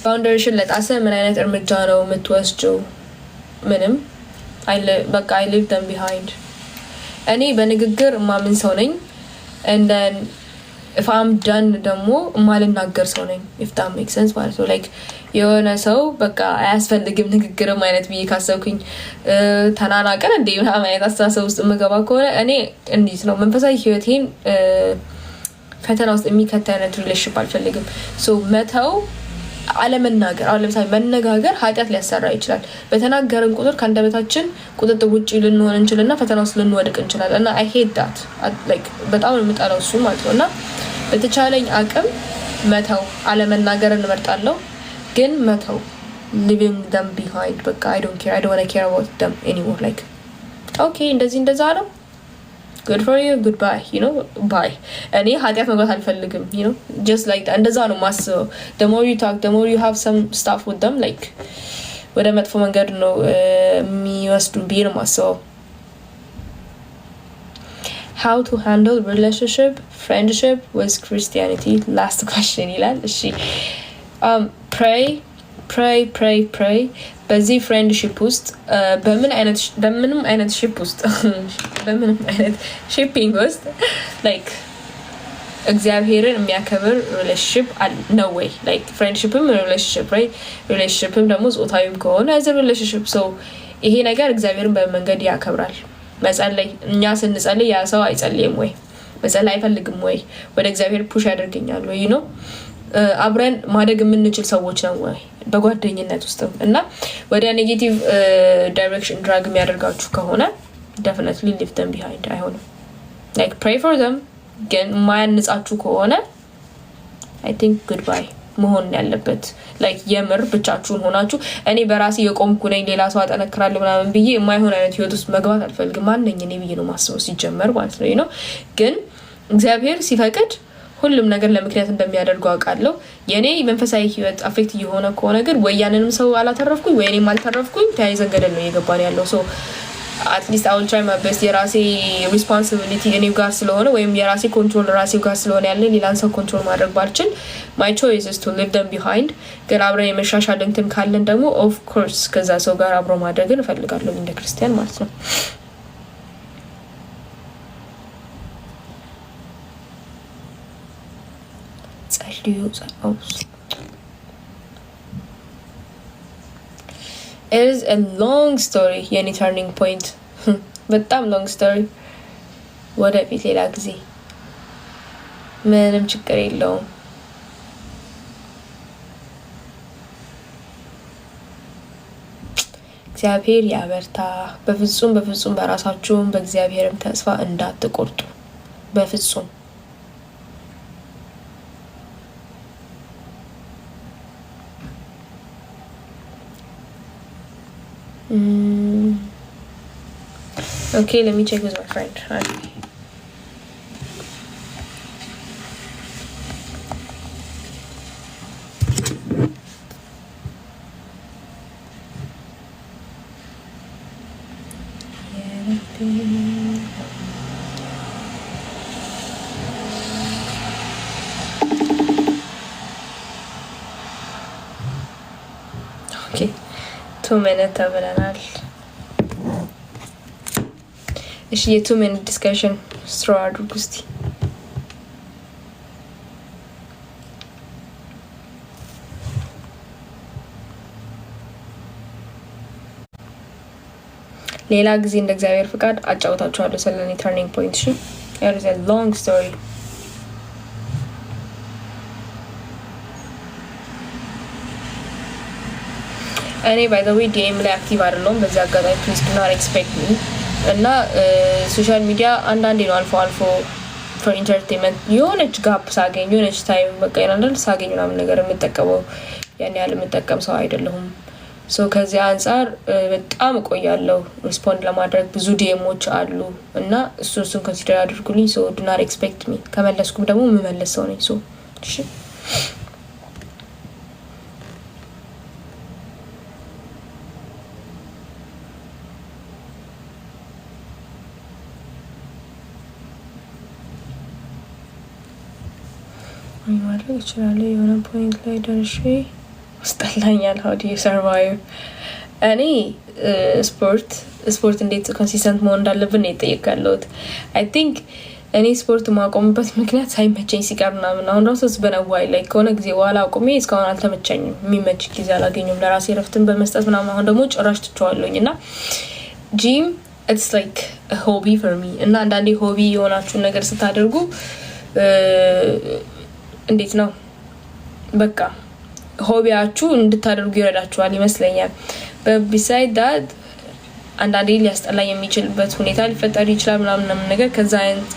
ባውንደሪሽን ለጣሰ ምን አይነት እርምጃ ነው የምትወስጂው? ምንም በቃ I leave them behind። እኔ በንግግር ማምን ሰው ነኝ and then if I'm done ደግሞ ማልናገር ሰው ነኝ if that makes sense ማለት ነው። like የሆነ ሰው በቃ አያስፈልግም ንግግርም አይነት ብዬ ካሰብኩኝ ተናናቀን እንደ ምናምን አይነት አስተሳሰብ ውስጥ የምገባ ከሆነ እኔ እንዴት ነው መንፈሳዊ ህይወቴን ፈተና ውስጥ የሚከት አይነት ሪሌሽንሺፕ አልፈልግም። ሶ መተው አለመናገር አሁን ለምሳሌ መነጋገር ኃጢአት ሊያሰራ ይችላል። በተናገርን ቁጥር ከአንደበታችን ቁጥጥር ውጪ ልንሆን እንችልና ፈተና ውስጥ ልንወድቅ እንችላለን እና I hate that like በጣም የምጠላው እሱ ማለት ነው። እና በተቻለኝ አቅም መተው አለመናገር እንመርጣለሁ። ግን መተው leaving them behind በቃ I don't want to care about them anymore like okay እንደዛ ነው good for you goodbye you know bye እኔ ኃጢአት መግባት አልፈልግም you know just like that እንደዛ ነው ማስበው። the more you talk the more you have some stuff with them like ወደ መጥፎ መንገድ ነው የሚወስዱን ብዬ ነው ማስበው። how to handle relationship friendship with Christianity last question ይላል። እሺ pray በዚህ ፍሬንድሺፕ ውስጥ በምንም አይነት ሺፕ ውስጥ በምንም አይነት ሺፒንግ ውስጥ ላይክ እግዚአብሔርን የሚያከብር ሪሌሽንሺፕ ነው ወይ? ላይክ ፍሬንድሺፕም ሪሌሽንሺፕ ራይት ሪሌሽንሺፕም ደግሞ ጾታዊም ከሆነ as a relationship so ይሄ ነገር እግዚአብሔርን በመንገድ ያከብራል። መጸለይ እኛ ስንጸልይ ያ ሰው አይጸልይም ወይ? መጸለይ አይፈልግም ወይ? ወደ እግዚአብሔር ፑሽ ያደርገኛል ወይ ነው አብረን ማደግ የምንችል ሰዎች ነው ወይ በጓደኝነት ውስጥ እና ወደ ኔጌቲቭ ዳይሬክሽን ድራግ የሚያደርጋችሁ ከሆነ definitely leave them behind አይሆንም። like pray for them ግን ማያንጻችሁ ከሆነ I think goodbye መሆን ያለበት like የምር ብቻችሁን ሆናችሁ እኔ በራሴ የቆምኩ ነኝ ሌላ ሰው አጠነክራለሁ ምናምን ብዬ የማይሆን አይነት ህይወት ውስጥ መግባት አልፈልግም። ማንነኝ እኔ ብዬ ነው ማስበው ሲጀመር ማለት ነው you know ግን እግዚአብሔር ሲፈቅድ ሁሉም ነገር ለምክንያት እንደሚያደርጉ አውቃለሁ። የኔ መንፈሳዊ ህይወት አፌክት እየሆነ ከሆነ ግን ወይ ያንንም ሰው አላተረፍኩኝ ወይ እኔም አልተረፍኩኝ ተያይዘን ገደል ነው እየገባን ያለው። ሶ at least I will try my best የራሴ responsibility እኔው ጋር ስለሆነ ወይም የራሴ ኮንትሮል ራሴው ጋር ስለሆነ ያለ ሌላን ሰው ኮንትሮል ማድረግ ባልችል my choice is to leave them behind። ግን አብረን የመሻሻል እንትን ካለን ደግሞ of course ከዛ ሰው ጋር አብሮ ማድረግን እፈልጋለሁ እንደ ክርስቲያን ማለት ነው። It is a long story የኔ turning point በጣም long story ወደፊት ሌላ ጊዜ ምንም ችግር የለውም። እግዚአብሔር ያበርታ። በፍጹም በራሳችሁም በእግዚአብሔርም ተስፋ እንዳትቆርጡ በፍጹም Okay, let me check with my friend. Okay. 2 minutes ተብለናል። እሺ የ2 minute discussion ስትሮ አድርጉ እስቲ። ሌላ ጊዜ እንደ እግዚአብሔር ፍቃድ አጫውታችኋለሁ ስለኔ turning point። እሺ it is a long story። እኔ by the way DM ላይ አክቲቭ አይደለሁም። በዚህ አጋጣሚ please do not expect me እና ሶሻል ሚዲያ አንዳንዴ ነው አልፎ for entertainment የሆነች ጋፕ ሳገኝ የሆነች ታይም በቃ ይናል ሳገኝ ምናምን ነገር የምጠቀመው ያን ያህል የምጠቀም ሰው አይደለሁም። ሶ ከዚህ አንፃር በጣም እቆያለሁ ሪስፖንድ ለማድረግ ብዙ ዲኤሞች አሉ እና እሱን ኮንሲደር አድርጉልኝ። ሶ do not expect me ከመለስኩም ደግሞ የምመለስ ሰው ነኝ። ሶ እሺ ማድረግ እችላለሁ። የሆነ ፖይንት ላይ ደርሼ አስጠላኛል። how do you survive? እኔ ስፖርት እንዴት ኮንሲስተንት መሆን እንዳለብን ነው የጠየቃለሁት። አይ ቲንክ እኔ ስፖርት ማቆምበት ምክንያት ሳይመቸኝ ሲቀር ምናምን አሁን ራሱ በነዋይ ላይ ከሆነ ጊዜ በኋላ አቁሜ እስካሁን አልተመቸኝም። የሚመች ጊዜ አላገኘም ለራሴ ረፍትን በመስጠት ምናምን። አሁን ደግሞ ጭራሽ ትቸዋለሁኝ እና ጂም ኢትስ ላይክ ሆቢ ፎር ሚ። እና አንዳንዴ ሆቢ የሆናችሁን ነገር ስታደርጉ እንዴት ነው በቃ ሆቢያችሁ እንድታደርጉ ይረዳችኋል ይመስለኛል። በቢሳይድ ዳት አንዳንዴ ሊያስጠላ የሚችልበት ሁኔታ ሊፈጠር ይችላል ምናምን ነገር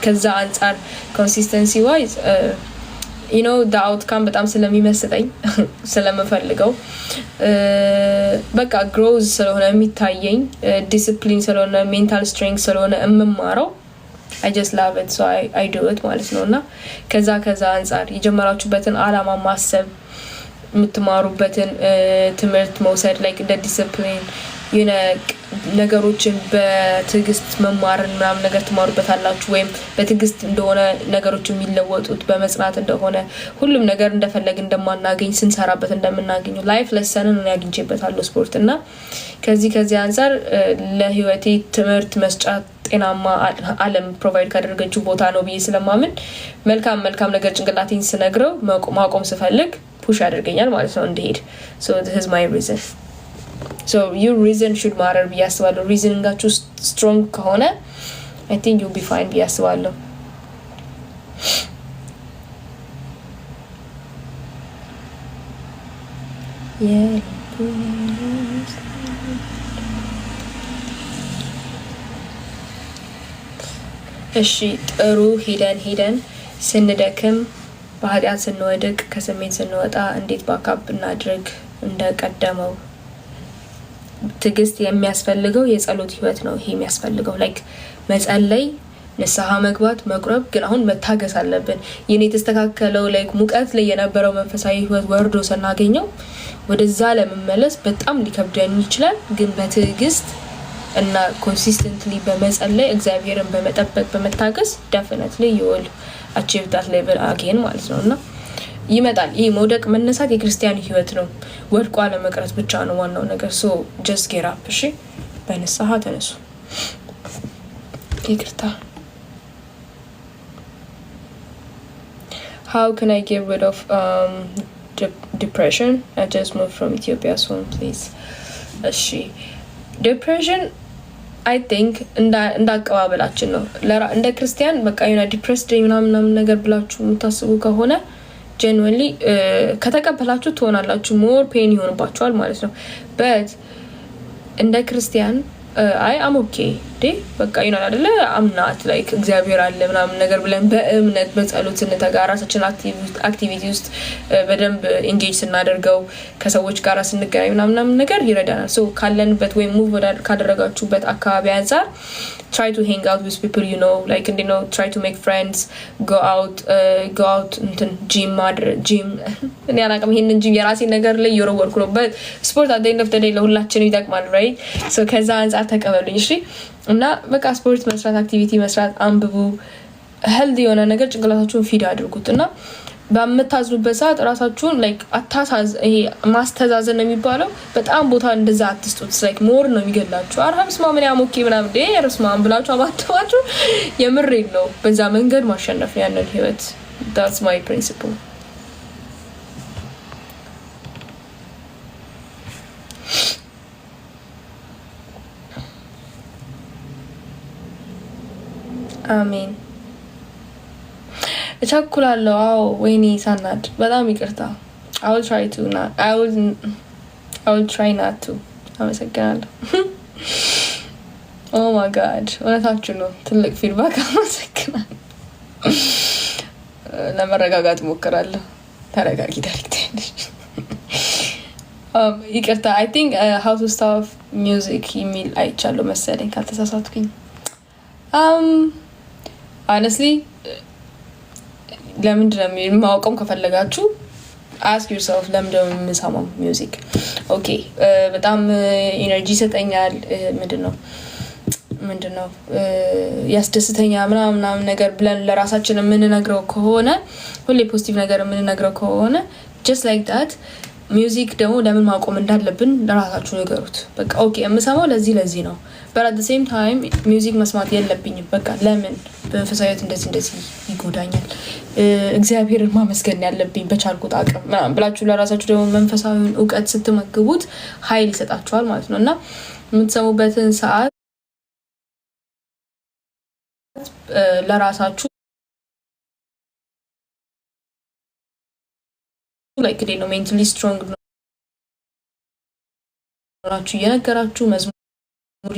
ከዛ አንጻር ኮንሲስተንሲ ዋይዝ ዳ አውትካም በጣም ስለሚመስጠኝ ስለምፈልገው በቃ ግሮዝ ስለሆነ የሚታየኝ ዲስፕሊን ስለሆነ ሜንታል ስትሬንግዝ ስለሆነ የምማረው I just love it, so I do it ማለት ነው። እና ከዛ አንጻር የጀመራችሁበትን አላማ ማሰብ የምትማሩበትን ትምህርት መውሰድ ላይ እንደ ዲስፕሊን ነገሮችን በትዕግስት መማርን ምናምን ነገር ትማሩበታላችሁ። ወይም በትዕግስት እንደሆነ ነገሮች የሚለወጡት በመጽናት እንደሆነ ሁሉም ነገር እንደፈለግ እንደማናገኝ ስንሰራበት እንደምናገኘው ላይፍ ለሰንን ያግኝቼበታለሁ ስፖርት። እና ከዚህ አንጻር ለህይወቴ ትምህርት መስጫ ጤናማ ዓለም ፕሮቫይድ ካደረገችው ቦታ ነው ብዬ ስለማምን መልካም ነገር ጭንቅላቴን ስነግረው ማቆም ስፈልግ ፑሽ ያደርገኛል ማለት ነው እንድሄድ። so this is my reason. So your reason should matter ብዬ አስባለሁ። ሪዝኒንጋችሁ ስትሮንግ ከሆነ I think you'll be fine ብዬ አስባለሁ። እሺ ጥሩ ሄደን ስንደክም በኃጢአት ስንወድቅ ከስሜት ስንወጣ እንዴት ባካፕ እናድርግ እንደቀደመው? ትዕግስት የሚያስፈልገው የጸሎት ህይወት ነው። ይሄ የሚያስፈልገው ላይክ መጸለይ፣ ንስሐ መግባት፣ መቁረብ። ግን አሁን መታገስ አለብን። የኔ የተስተካከለው ላይክ ሙቀት ላይ የነበረው መንፈሳዊ ህይወት ወርዶ ስናገኘው ወደዛ ለመመለስ በጣም ሊከብደን ይችላል። ግን በትዕግስት እና ኮንሲስተንትሊ በመጸለይ እግዚአብሔርን በመጠበቅ በመታገስ ዴፊኒትሊ you'll achieve that level again ማለት ነው። እና ይመጣል። ይሄ መውደቅ መነሳት የክርስቲያን ህይወት ነው። ወድቆ አለመቅረት ብቻ ነው ዋናው ነገር። so just get up እሺ፣ በንስሐ ተነሱ። ይቅርታ። how can I get rid of depression? I just moved from Ethiopia soon, please. እሺ ዲፕሬሽን አይ ቲንክ እንዳቀባበላችን ነው። እንደ ክርስቲያን በቃ ዲፕሬስድ ምናምን ነገር ብላችሁ የምታስቡ ከሆነ ጀንዌንሊ ከተቀበላችሁ ትሆናላችሁ። ሞር ፔን ይሆንባችኋል ማለት ነው። በት እንደ ክርስቲያን አይ አም ኦኬ በቃ ይሆናል አይደለ? አምናት ላይክ እግዚአብሔር አለ ምናምን ነገር ብለን በእምነት በጸሎት ስንተጋ ራሳችን አክቲቪቲ ውስጥ በደንብ ኢንጌጅ ስናደርገው ከሰዎች ጋር ስንገናኝ ምናምን ነገር ይረዳናል። ሶ ካለንበት ወይም ሙቭ ካደረጋችሁበት አካባቢ አንጻር try to hang out with people like try to make friends, go out እንትን ጂም እኔ አላውቅም። ይሄንን ጂም የራሴ ነገር ላይ እየወረወርኩ ነው። በት ስፖርት at the end of the day ለሁላችንም ይጠቅማል right? so ከዛ አንጻር ተቀበሉኝ እሺ። እና በቃ ስፖርት መስራት፣ አክቲቪቲ መስራት፣ አንብቡ፣ ሄልዲ የሆነ ነገር ጭንቅላታችሁን ፊድ አድርጉት። እና በምታዝኑበት ሰዓት ራሳችሁን ላይክ ይሄ ማስተዛዘን ነው የሚባለው። በጣም ቦታ እንደዛ አትስጡት። ላይክ ሞር ነው የሚገላችሁ። አርሃብስ ማምን ያሞኬ ምናምን ረስማን ብላችሁ አባተዋችሁ የምር ነው። በዛ መንገድ ማሸነፍ ያንን ህይወት that's my principle. አሜን። እቸኩላለሁ። አዎ ወይኔ ሳናድ በጣም ይቅርታ። I will try not to አመሰግናለሁ። oh my god እውነታችሁ ነው። ትልቅ ፊድባክ አመሰግናለሁ። ለመረጋጋት ሞክራለሁ። ተረጋጊ ዳይሬክተር። ይቅርታ I think how to stop music የሚል አይቻለሁ መሰለኝ ካልተሳሳትኩኝ። honestly ለምንድነው የማውቀው ከፈለጋችሁ ask yourself ለምንድነው የምሰማው ሚውዚክ? ኦኬ በጣም ኢነርጂ ይሰጠኛል፣ ምንድነው ምንድነው ያስደስተኛ ምናምን ነገር ብለን ለራሳችን የምንነግረው ከሆነ ሁሌ ፖዚቲቭ ነገር የምንነግረው ከሆነ just like that ሚውዚክ ደግሞ ለምን ማቆም እንዳለብን ለራሳችሁ ንገሩት። በቃ ኦኬ የምሰማው ለዚህ ነው but at the same time ሚውዚክ መስማት የለብኝም። በቃ ለምን በመንፈሳዊት እንደዚህ ይጎዳኛል፣ እግዚአብሔርን ማመስገን ያለብኝ በቻልኩት አቅም ምናምን ብላችሁ ለራሳችሁ ደግሞ መንፈሳዊውን ዕውቀት ስትመግቡት ኃይል ይሰጣችኋል ማለት ነው። እና የምትሰሙበትን ሰዓት ለራሳችሁ like they know mentally strong ናችሁ እየነገራችሁ መዝሙር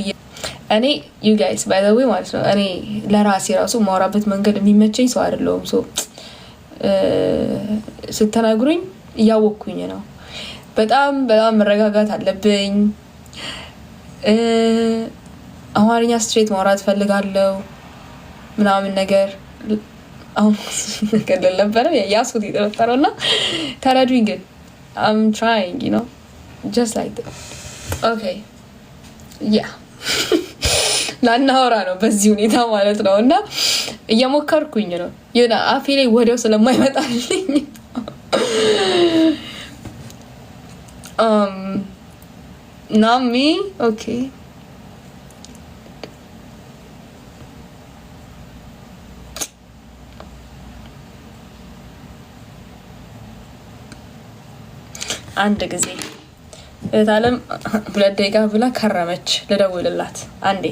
እኔ you guys by the way ማለት ነው እኔ ለራሴ ራሱ ማውራበት መንገድ የሚመቸኝ ሰው አይደለሁም። ሶ ስትናግሩኝ እያወቅኩኝ ነው። በጣም መረጋጋት አለብኝ። አማርኛ ስትሬት ማውራት ፈልጋለሁ ምናምን ነገር አሁን ነገር ነበር ያስኩት ይተፈጠረውና ተረዱኝ። ግን I'm trying you know just like that. Okay yeah ላናወራ ነው በዚህ ሁኔታ ማለት ነው። እና እየሞከርኩኝ ነው የሆነ አፌ ላይ ወዲያው ስለማይመጣልኝ ናሚ ኦኬ አንድ ጊዜ እታለም 2 ደቂቃ ብላ ከረመች። ልደውልላት አንዴ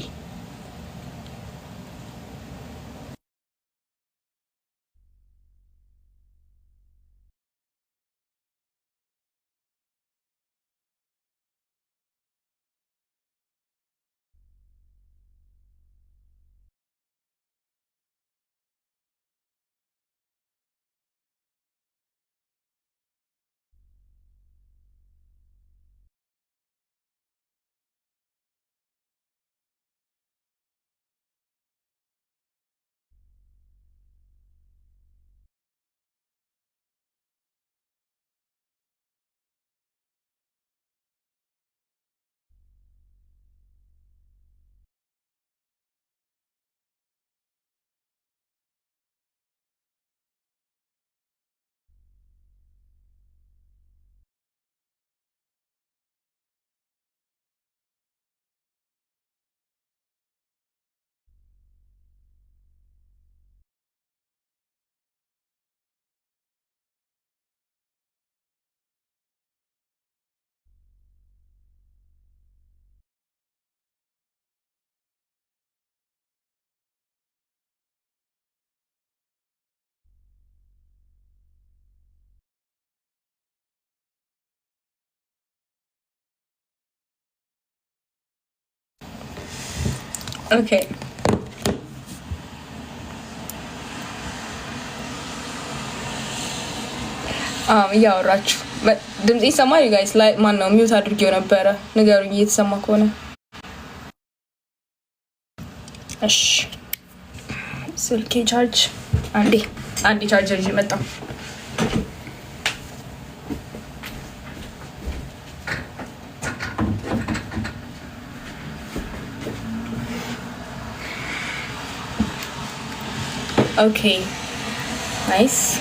Okay. እያወራችሁ ድምጽ ይሰማል? you guys ላይ ማን ነው ሚውት አድርጌው ነበረ ንገሩኝ እየተሰማ ከሆነ። እሺ ስልኬ ቻርጅ አንዴ ቻርጀር ይዤ መጣሁ። Okay, nice.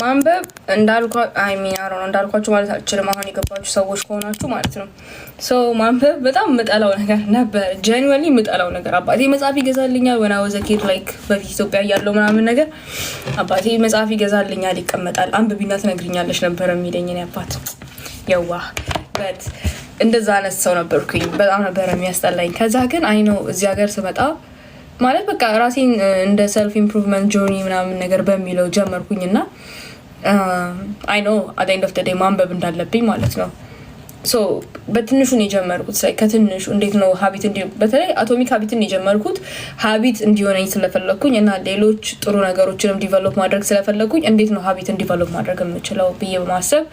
ማንበብ እንዳልኳችሁ ማለት አልችልም። አሁን የገባችሁ ሰዎች ከሆናችሁ ማለት ነው። ማንበብ በጣም የምጠላው ነገር ነበር። ጀኒወንሊ የምጠላው ነገር አባቴ መጽሐፍ ይገዛልኛል። when I was a kid like በፊት ኢትዮጵያ ያለው ምናምን ነገር አባቴ መጽሐፍ ይገዛልኛል፣ ይቀመጣል፣ አንብቢና ትነግሪኛለሽ ነበር የሚለኝ እኔ አባት የዋህ በት እንደዛ አይነት ሰው ነበርኩኝ። በጣም ነበር የሚያስጠላኝ። ከዛ ግን አይ ነው እዚህ ሀገር ስመጣ ማለት በቃ ራሴን እንደ ሰልፍ ኢምፕሩቭመንት ጆርኒ ምናምን ነገር በሚለው ጀመርኩኝና አይ ነው at the end of the day ማንበብ እንዳለብኝ ማለት ነው። በትንሹ ነው የጀመርኩት። ከትንሹ እንዴት ነው ሀቢት በተለይ አቶሚክ ሀቢትን የጀመርኩት ሀቢት እንዲሆነኝ ስለፈለኩኝ እና ሌሎች ጥሩ ነገሮችንም ዲቨሎፕ ማድረግ ስለፈለኩኝ እንዴት ነው ሀቢትን ዲቨሎፕ ማድረግ የምችለው ብዬ በማሰብ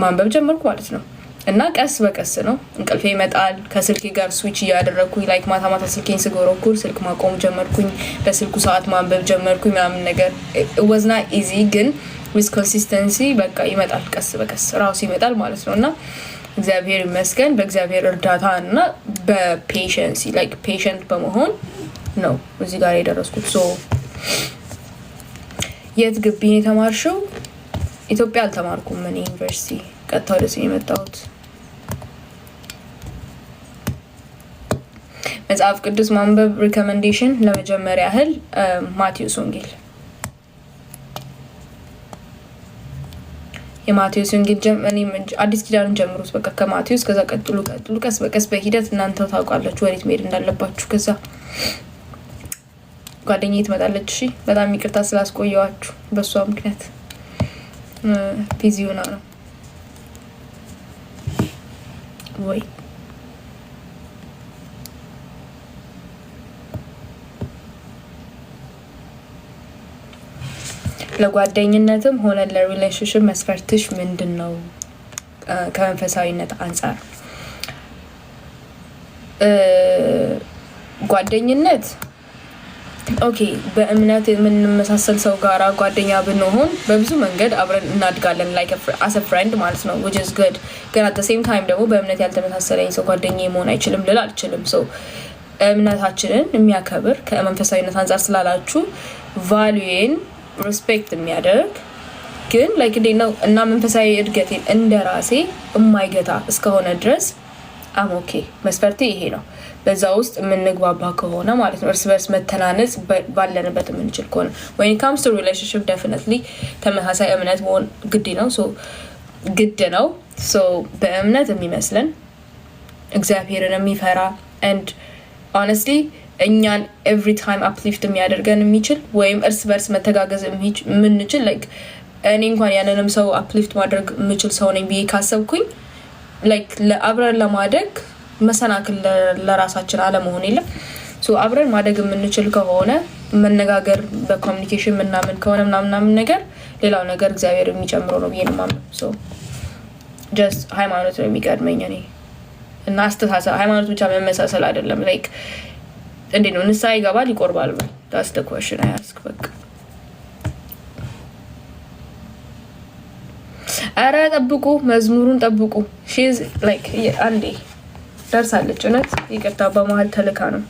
ማንበብ ጀመርኩ ማለት ነው። እና ቀስ በቀስ ነው እንቅልፌ ይመጣል። ከስልኬ ጋር ስዊች እያደረኩኝ ላይክ ማታ ማታ ስልኬን ስጎረኩር ስልክ ማቆም ጀመርኩኝ። በስልኩ ሰዓት ማንበብ ጀመርኩኝ ምናምን ነገር ወዝና ኢዚ ግን ዊዝ ኮንሲስተንሲ በቃ ይመጣል። ቀስ በቀስ ራሱ ይመጣል ማለት ነው። እና እግዚአብሔር ይመስገን በእግዚአብሔር እርዳታ እና በፔሽንሲ ላይክ ፔሽንት በመሆን ነው እዚህ ጋር የደረስኩት። ሶ የት ግቢ ነው የተማርሽው? ኢትዮጵያ አልተማርኩም። ምን ዩኒቨርሲቲ ቀጥታ ወደዚህ የመጣሁት። መጽሐፍ ቅዱስ ማንበብ ሪኮመንዴሽን ለመጀመሪያ ያህል ማቴዎስ ወንጌል የማቴዎስ ወንጌል አዲስ ኪዳንን ጀምሩት። በቃ ከማቴዎስ ከዛ ቀጥሉ ቀስ በቀስ በሂደት እናንተ ታውቃላችሁ ወዴት መሄድ እንዳለባችሁ። ከዛ ጓደኛዬ ትመጣለች። እሺ በጣም ይቅርታ ስላስቆየዋችሁ በሷ ምክንያት ቢዚ ሆና ነው ወይ ለጓደኝነትም ሆነ ለሪሌሽንሺፕ መስፈርትሽ ምንድነው? ከመንፈሳዊነት አንፃር ጓደኝነት ኦኬ በእምነት የምንመሳሰል ሰው ጋራ ጓደኛ ብንሆን በብዙ መንገድ አብረን እናድጋለን ላይክ አስ አ ፍሬንድ ማለት ነው which is good ግን at the same time ደግሞ በእምነት ያልተመሳሰለኝ ሰው ጓደኛዬ መሆን አይችልም ልል አልችልም። ሰው እምነታችንን የሚያከብር ከመንፈሳዊነት አንፃር ስላላችሁ ቫልዩን ሪስፔክት የሚያደርግ ግን ላይክ እንዴት ነው እና መንፈሳዊ እድገቴን እንደራሴ የማይገታ እስከሆነ ድረስ አም ኦኬ መስፈርቴ ይሄ ነው። በዛ ውስጥ የምንግባባ ከሆነ ማለት ነው እርስ በርስ መተናነጽ ባለንበት የምንችል ከሆነ when it comes to relationship definitely ተመሳሳይ እምነት መሆን ግድ ነው። so በእምነት የሚመስለን እግዚአብሔርን የሚፈራ and honestly እኛን every time uplift የሚያደርገን የሚችል ወይም እርስ በርስ መተጋገዝ የምንችል like እኔ እንኳን ያንንም ሰው uplift ማድረግ የምችል ሰው ነኝ ብዬ ካሰብኩኝ like ለአብረን ለማደግ መሰናክል ለራሳችን አለመሆን የለም። ሶ አብረን ማደግ የምንችል ከሆነ መነጋገር በኮሚኒኬሽን ምናምን ከሆነ ምናምን ነገር ሌላው ነገር እግዚአብሔር የሚጨምረው ነው ብዬ ነው የማምነው። ሶ just ሃይማኖት ነው የሚቀድመኝ እኔ እና አስተሳሰብ ሃይማኖት ብቻ መመሳሰል አይደለም። ላይክ እንዴ ነው ንስሓ ይገባል ይቆርባል ወይ that's the question I ask በቃ አረ ጠብቁ መዝሙሩን ጠብቁ she's like አንዴ ደርሳለች። እውነት ይቅርታ በመሀል ተልካ ነው።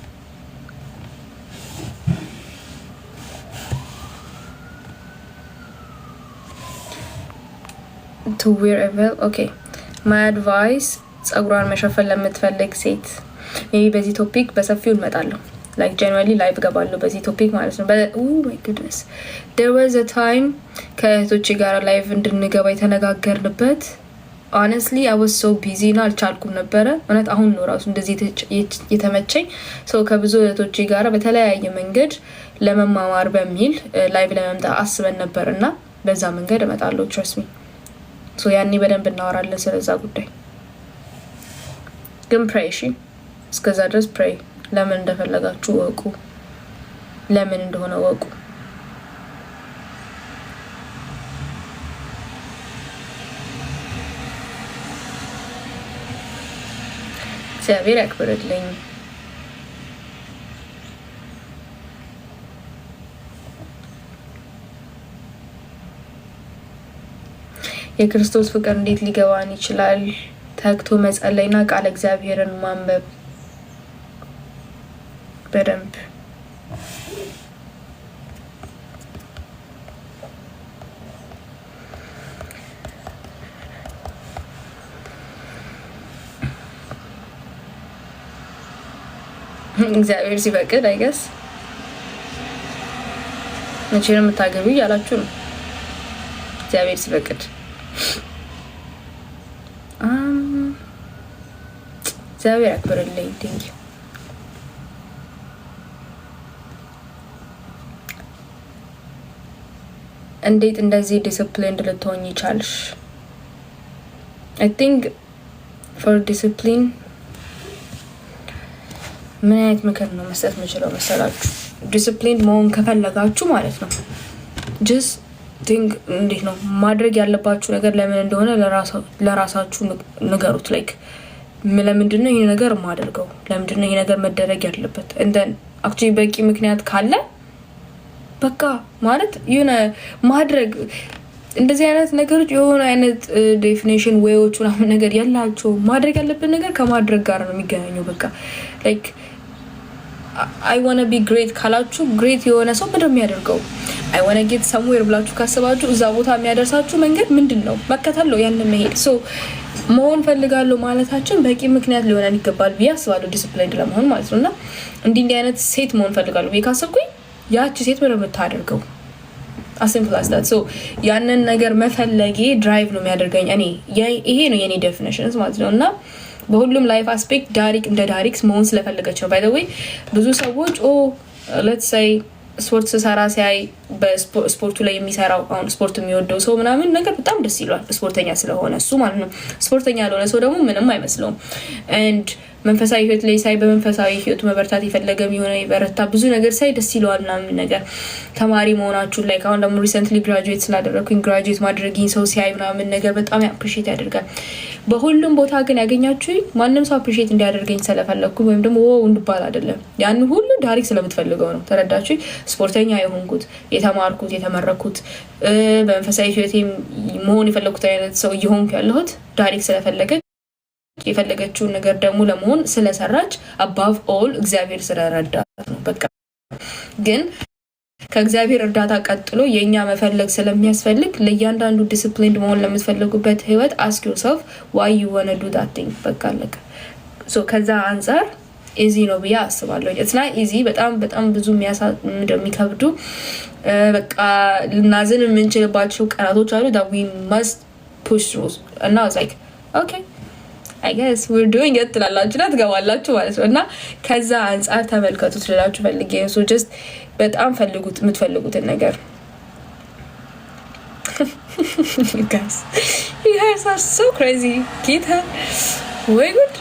to wear a veil okay my advice ጸጉሯን መሸፈን ለምትፈልግ ሴት maybe በዚህ ቶፒክ በሰፊው እንመጣለሁ like generally live ገባለሁ በዚህ ቶፒክ ማለት ነው። oh my goodness there was a time ከእህቶቼ ጋር live እንድንገባ የተነጋገርንበት honestly I was so busy እና አልቻልኩም ነበረ። እውነት አሁን ነው ራሱ እንደዚህ የተመቸኝ ሰው ከብዙ እህቶቼ ጋር በተለያየ መንገድ ለመማማር በሚል ላይቭ ለመምጣት አስበን ነበርና በዛ መንገድ እመጣለሁ trust me so ያኔ በደንብ እናወራለን ስለዛ ጉዳይ። ግን pray እሺ እስከዛ ድረስ pray ለምን እንደፈለጋችሁ ወቁ ለምን እንደሆነ ወቁ። እግዚአብሔር ያክብርልኝ። የክርስቶስ ፍቅር እንዴት ሊገባን ይችላል? ተግቶ መጸለይና ቃል እግዚአብሔርን ማንበብ በደንብ እግዚአብሔር ሲፈቅድ አይገስ መቼ ነው የምታገቡ እያላችሁ ነው። እግዚአብሔር ሲፈቅድ እግዚአብሔር ያክብርልኝ። ቴንክ ዩ እንዴት እንደዚህ ዲሲፕሊንድ ልትሆኝ ይቻልሽ? I think for discipline ምን አይነት ምክር ነው መስጠት የምችለው መሰላችሁ? ዲሲፕሊን መሆን ከፈለጋችሁ ማለት ነው just ቲንክ እንዴት ነው ማድረግ ያለባችሁ ነገር ለምን እንደሆነ ለራሳችሁ ንገሩት። ላይክ ለምንድን ነው ይሄ ነገር የማደርገው? ለምንድን ነው ይሄ ነገር መደረግ ያለበት? እንደን አክቹዋሊ በቂ ምክንያት ካለ በቃ ማለት የሆነ ማድረግ እንደዚህ አይነት ነገሮች የሆነ አይነት ዴፊኒሽን ዌዮች ምናምን ነገር ያላቸው ማድረግ ያለብን ነገር ከማድረግ ጋር ነው የሚገናኘው። በቃ ላይክ አይ ዋና ቢ ግሬት ካላችሁ ግሬት የሆነ ሰው ምንድን ነው የሚያደርገው? አይ ዋና ጌት ሰምዌር ብላችሁ ካሰባችሁ እዛ ቦታ የሚያደርሳችሁ መንገድ ምንድን ነው? መከተል ነው፣ ያንን መሄድ። ሶ መሆን ፈልጋለሁ ማለታችን በቂ ምክንያት ሊሆነን ይገባል ብዬ አስባለሁ፣ ዲስፕሊን ለመሆን ማለት ነው። እና እንዲህ አይነት ሴት መሆን ፈልጋለሁ ብዬ ካሰብኩኝ ያቺ ሴት ምንድን ነው የምታደርገው? አሲምፕላስታት ሶ ያንን ነገር መፈለጌ ድራይቭ ነው የሚያደርገኝ። እኔ ይሄ ነው የኔ ዴፊኒሽንስ ማለት ነው። እና በሁሉም ላይፍ አስፔክት ዳሪክ እንደ ዳሪክስ መሆን ስለፈለገች ነው። ባይ ዘ ዌይ ብዙ ሰዎች ሌትስ ሴይ ስፖርት ስሰራ ሲያይ በስፖርቱ ላይ የሚሰራው አሁን ስፖርት የሚወደው ሰው ምናምን ነገር በጣም ደስ ይለዋል፣ ስፖርተኛ ስለሆነ እሱ ማለት ነው። ስፖርተኛ ያልሆነ ሰው ደግሞ ምንም አይመስለውም። ኤንድ መንፈሳዊ ህይወት ላይ ሳይ በመንፈሳዊ ህይወቱ መበርታት የፈለገም የሆነ የበረታ ብዙ ነገር ሳይ ደስ ይለዋል ምናምን ነገር። ተማሪ መሆናችሁን ላይ አሁን ደግሞ ሪሰንትሊ ግራጁዌት ስላደረግኩኝ ግራጁዌት ማድረግኝ ሰው ሲያይ ምናምን ነገር በጣም አፕሪሺየት ያደርጋል። በሁሉም ቦታ ግን ያገኛችሁኝ ማንም ሰው አፕሪሺየት እንዲያደርገኝ ስለፈለግኩኝ ወይም ደግሞ እንድባል አይደለም። ያን ሁሉ ዳሪክ ስለምትፈልገው ነው። ተረዳችሁ? ስፖርተኛ የሆንኩት የተማርኩት የተመረኩት በመንፈሳዊ ህይወቴ መሆን የፈለግኩት አይነት ሰው እየሆንኩ ያለሁት ዳሪክ ስለፈለገች የፈለገችውን ነገር ደግሞ ለመሆን ስለሰራች አባቭ ኦል እግዚአብሔር ስለረዳት ነው። በቃ ግን ከእግዚአብሔር እርዳታ ቀጥሎ የእኛ መፈለግ ስለሚያስፈልግ ለእያንዳንዱ ዲስፕሊን መሆን ለምትፈልጉበት ህይወት አስክ ዮርሰልፍ ዋይ ዩ ዋና ዱ ዳት ቲንግ። በቃ አለቀ። ከዛ አንጻር ኢዚ ነው ብዬ አስባለሁ። ኢትስ ናት ኢዚ። በጣም ብዙ የሚከብዱ በቃ ልናዝን የምንችልባቸው ቀናቶች አሉ። that we must push through እና I was like okay I guess we're doing it ትላላችሁ እና ትገባላችሁ ማለት ነው። እና ከዛ አንጻር ተመልከቱት ልላችሁ ፈልጌ ነው። ሶ ጀስት በጣም ፈልጉት የምትፈልጉትን ነገር። you guys are so crazy ጌታ ወይ ጉድ።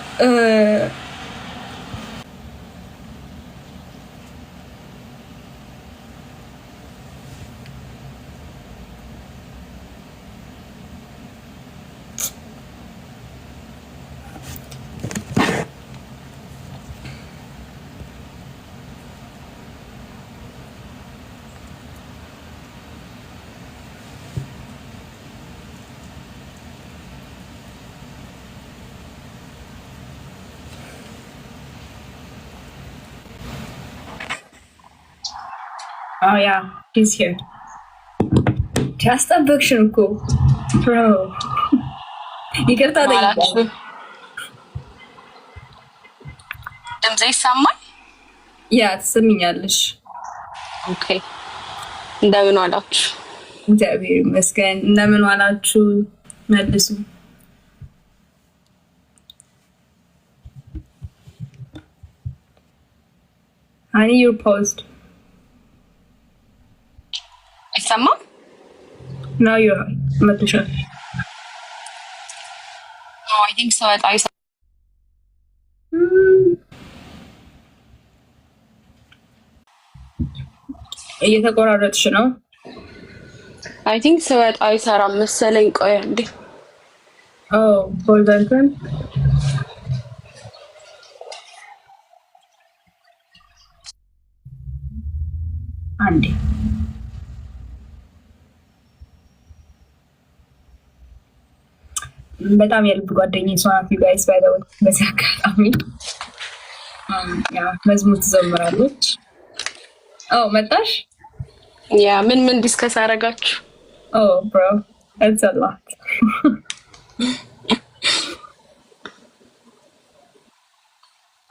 Oh yeah, he's here. Just a fiction ko. Bro. ይቅርታ ማለት ድምጼ ይሰማል? ያ ትሰሚኛለሽ? ኦኬ። እንደምን ዋላችሁ? እግዚአብሔር ይመስገን። እንደምን ዋላችሁ? መልሱ። Honey, your post. ይሰማል? Now you're መልሻል። I think so. እየተቆራረጥሽ ነው። I think so. አይሰራም መሰለኝ። ቆይ እንዴ። ሆልደን አንዴ በጣም የልብ ጓደኛዬ እሷ ናት። ጋይስ ባይ ዘ ወይ በዚህ አጋጣሚ መዝሙር ትዘምራለች። መጣሽ? ያ ምን ዲስከስ አደረጋችሁ? ብሮ ኢትስ አ ሎት።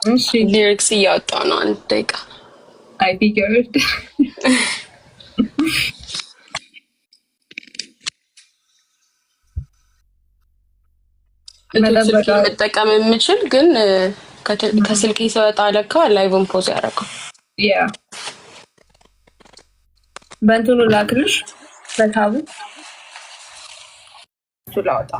እሺ ሊሪክስ እያወጣሁ ነው። አንድ ደቂቃ። አይ ፊገርድ መጠቀም የምችል ግን ከስልክ ሲወጣ ለካ ላይቭን ፖዝ ያደረገው። ያ በእንትኑ ላክልሽ በታቡ ላውጣ።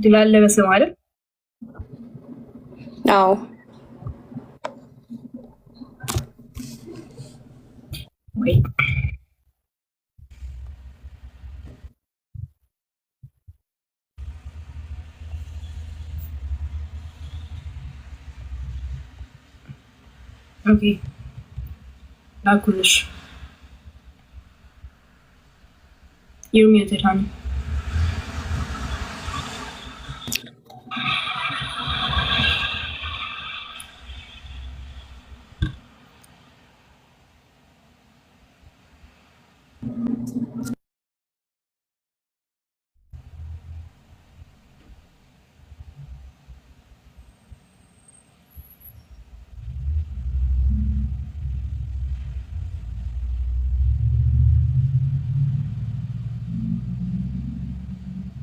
ድል አለ በስም አይደል? አዎ ወይ ኦኬ ላኩልሽ። You're muted, honey.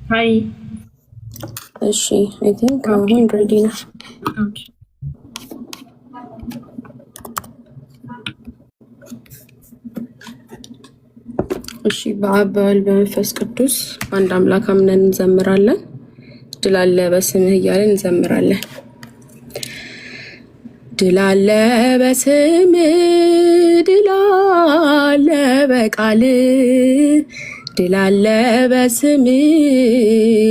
Hi. እሺ አይ ቲንክ አሁን ሬዲ ነው። ኦኬ እሺ በአብ በወልድ በመንፈስ ቅዱስ አንድ አምላክ አምነን እንዘምራለን። ድል አለ በስምህ እያለን እንዘምራለን። ድል አለ በስምህ፣ ድል አለ በቃልህ፣ ድል አለ በስምህ፣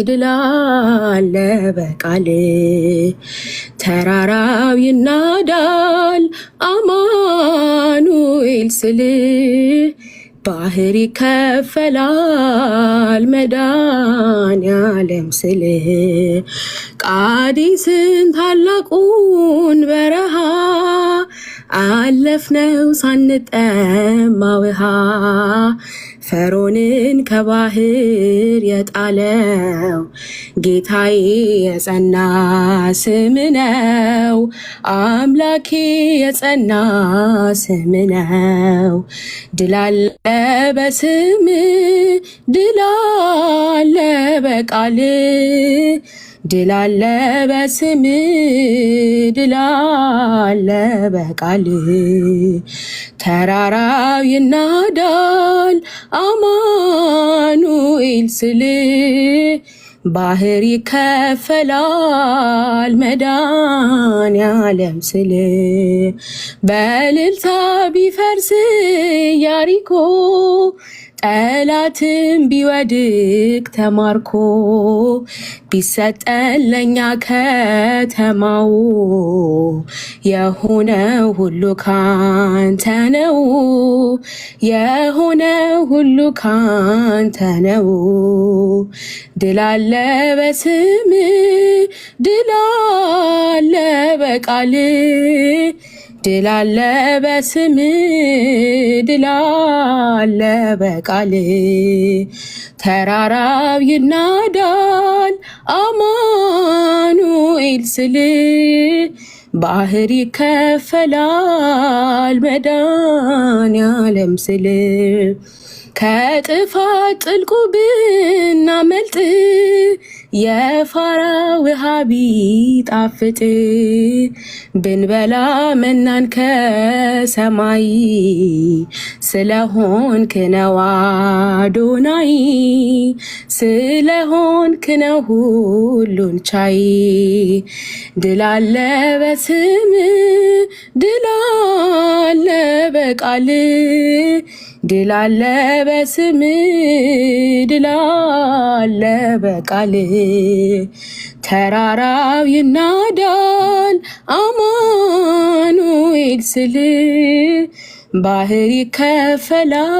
ድል አለ በቃልህ። ተራራው ይናዳል አማኑኤል ስልህ፣ ባህር ይከፈላል መድኃኔዓለም ስልህ። ቃዲስን ታላቁን በረሃ አለፍነው ሳንጠማ ውሃ። ፈርዖንን ከባህር የጣለው ጌታዬ የጸና ስም ነው። አምላኬ የጸና ስም ነው። ድል አለ በስምህ፣ ድል አለ በቃልህ፣ ድል አለ በስምህ፣ ድል አለ በቃልህ። ተራራው ይናዳል አማኑኤል ስልህ፣ ባህር ይከፈላል መድኃኔዓለም ስልህ። በእልልታ ቢፈርስ ኢያሪኮ፣ ጠላትም ቢወድቅ ተማርኮ፣ ቢሰጠን ለኛ ከተማው፣ የሆነው ሁሉ ካንተ ነው፣ የሆነው ሁሉ ካንተ ነው። ድል አለ በስምህ፣ ድል አለ በቃልህ፣ ድል አለ በስምህ፣ ድል አለ በቃልህ። ተራራው ይናዳል አማኑኤል ስልህ፣ ባህር ይከፈላል መድኃኔዓለም ስልህ። ከጥፋት ጥልቁ ብናመልጥ የፋራ ውሃ ቢጣፍጥ፣ ብንበላ መናን ከሰማይ፣ ስለሆንክ ነው አዶናይ፣ ስለሆንክ ነው ሁሉን ቻይ። ድል አለ በስምህ፣ ድል አለ በቃልህ፣ ድል አለ በስምህ፣ ድል አለ በቃልህ። ተራራው ይናዳል አማኑኤል ስልህ፣ ባህር ይከፈላል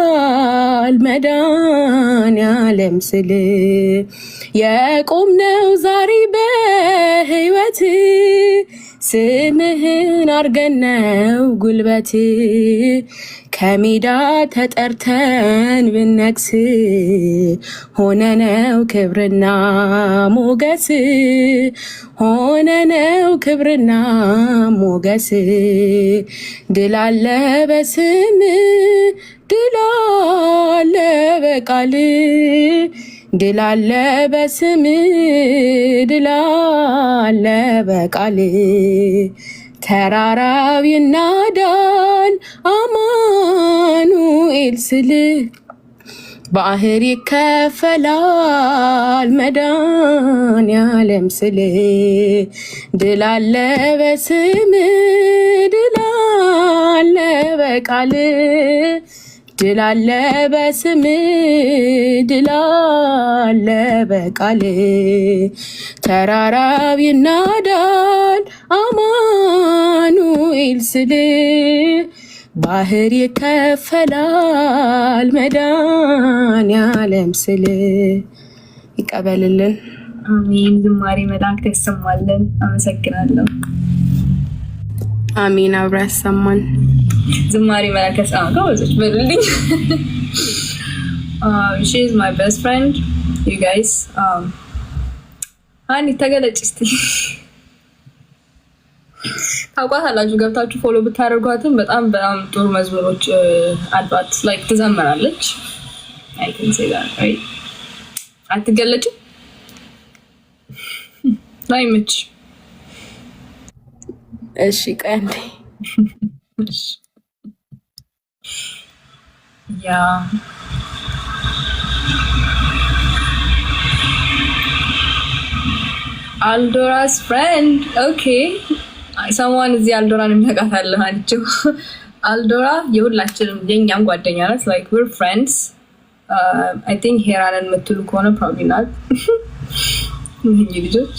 መድኃኔዓለም ስልህ። የቆምነው ዛሬ በሕይወት ስምህን አርገነው ጉልበት፣ ከሜዳ ተጠርተን ብነግስ ሆነነው ክብርና ሞገስ፣ ሆነነው ክብርና ሞገስ። ድል አለ በስምህ፣ ድል አለ በቃልህ፣ ድል አለ በስምህ፣ ድል አለ በቃልህ። ተራራው ይናዳል አማኑኤል ስልህ፣ ባህር ይከፈላል መድኃኒዓለም ስል ድል አለ በስም ድል አለ በቃል ድል አለ በስም ድል አለ በቃል ተራራው ይናዳል አማኑኤል ስል ባህር ይከፈላል መድኃኒዓለም ስል ይቀበልልን። አሜን። ዝማሬ መላእክት ያሰማልን። አመሰግናለሁ። አሜን። አብራ ያሰማን። ዝማሬ መላእክት ያሰማን። ጋውዞች በልልኝ። she is my best friend, you guys. አኒ ተገለጭ እስቲ። ታውቋታላችሁ፣ ገብታችሁ ፎሎ ብታደርጓትም በጣም ጥሩ መዝሙሮች አሏት። ላይክ ትዘምራለች። I can say that, right? አትገለጭም? ላይምች። እሺ ቀንዴ ያ Aldora's friend. Okay. Someone is Aldoran የሚያውቃታል አንቺው። አልዶራ የሁላችንም የኛም ጓደኛ ናት። Like we're friends. I think ሄራንን የምትሉ ከሆነ probably not. ይሄ ልጆች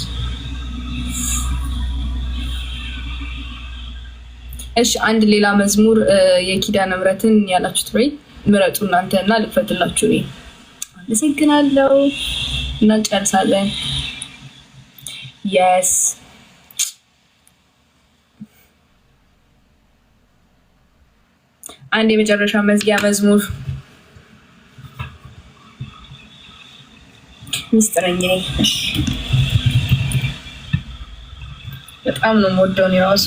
እሺ፣ አንድ ሌላ መዝሙር የኪዳነ ምሕረትን ያላችሁት ወይ ምረጡ እናንተና ልፈትላችሁ ነው። አመሰግናለሁ እና ጨርሳለን። Yes. አንድ የመጨረሻ መዝጊያ መዝሙር ሚስጥረኛዬ። በጣም ነው የምወደው ነው ራሱ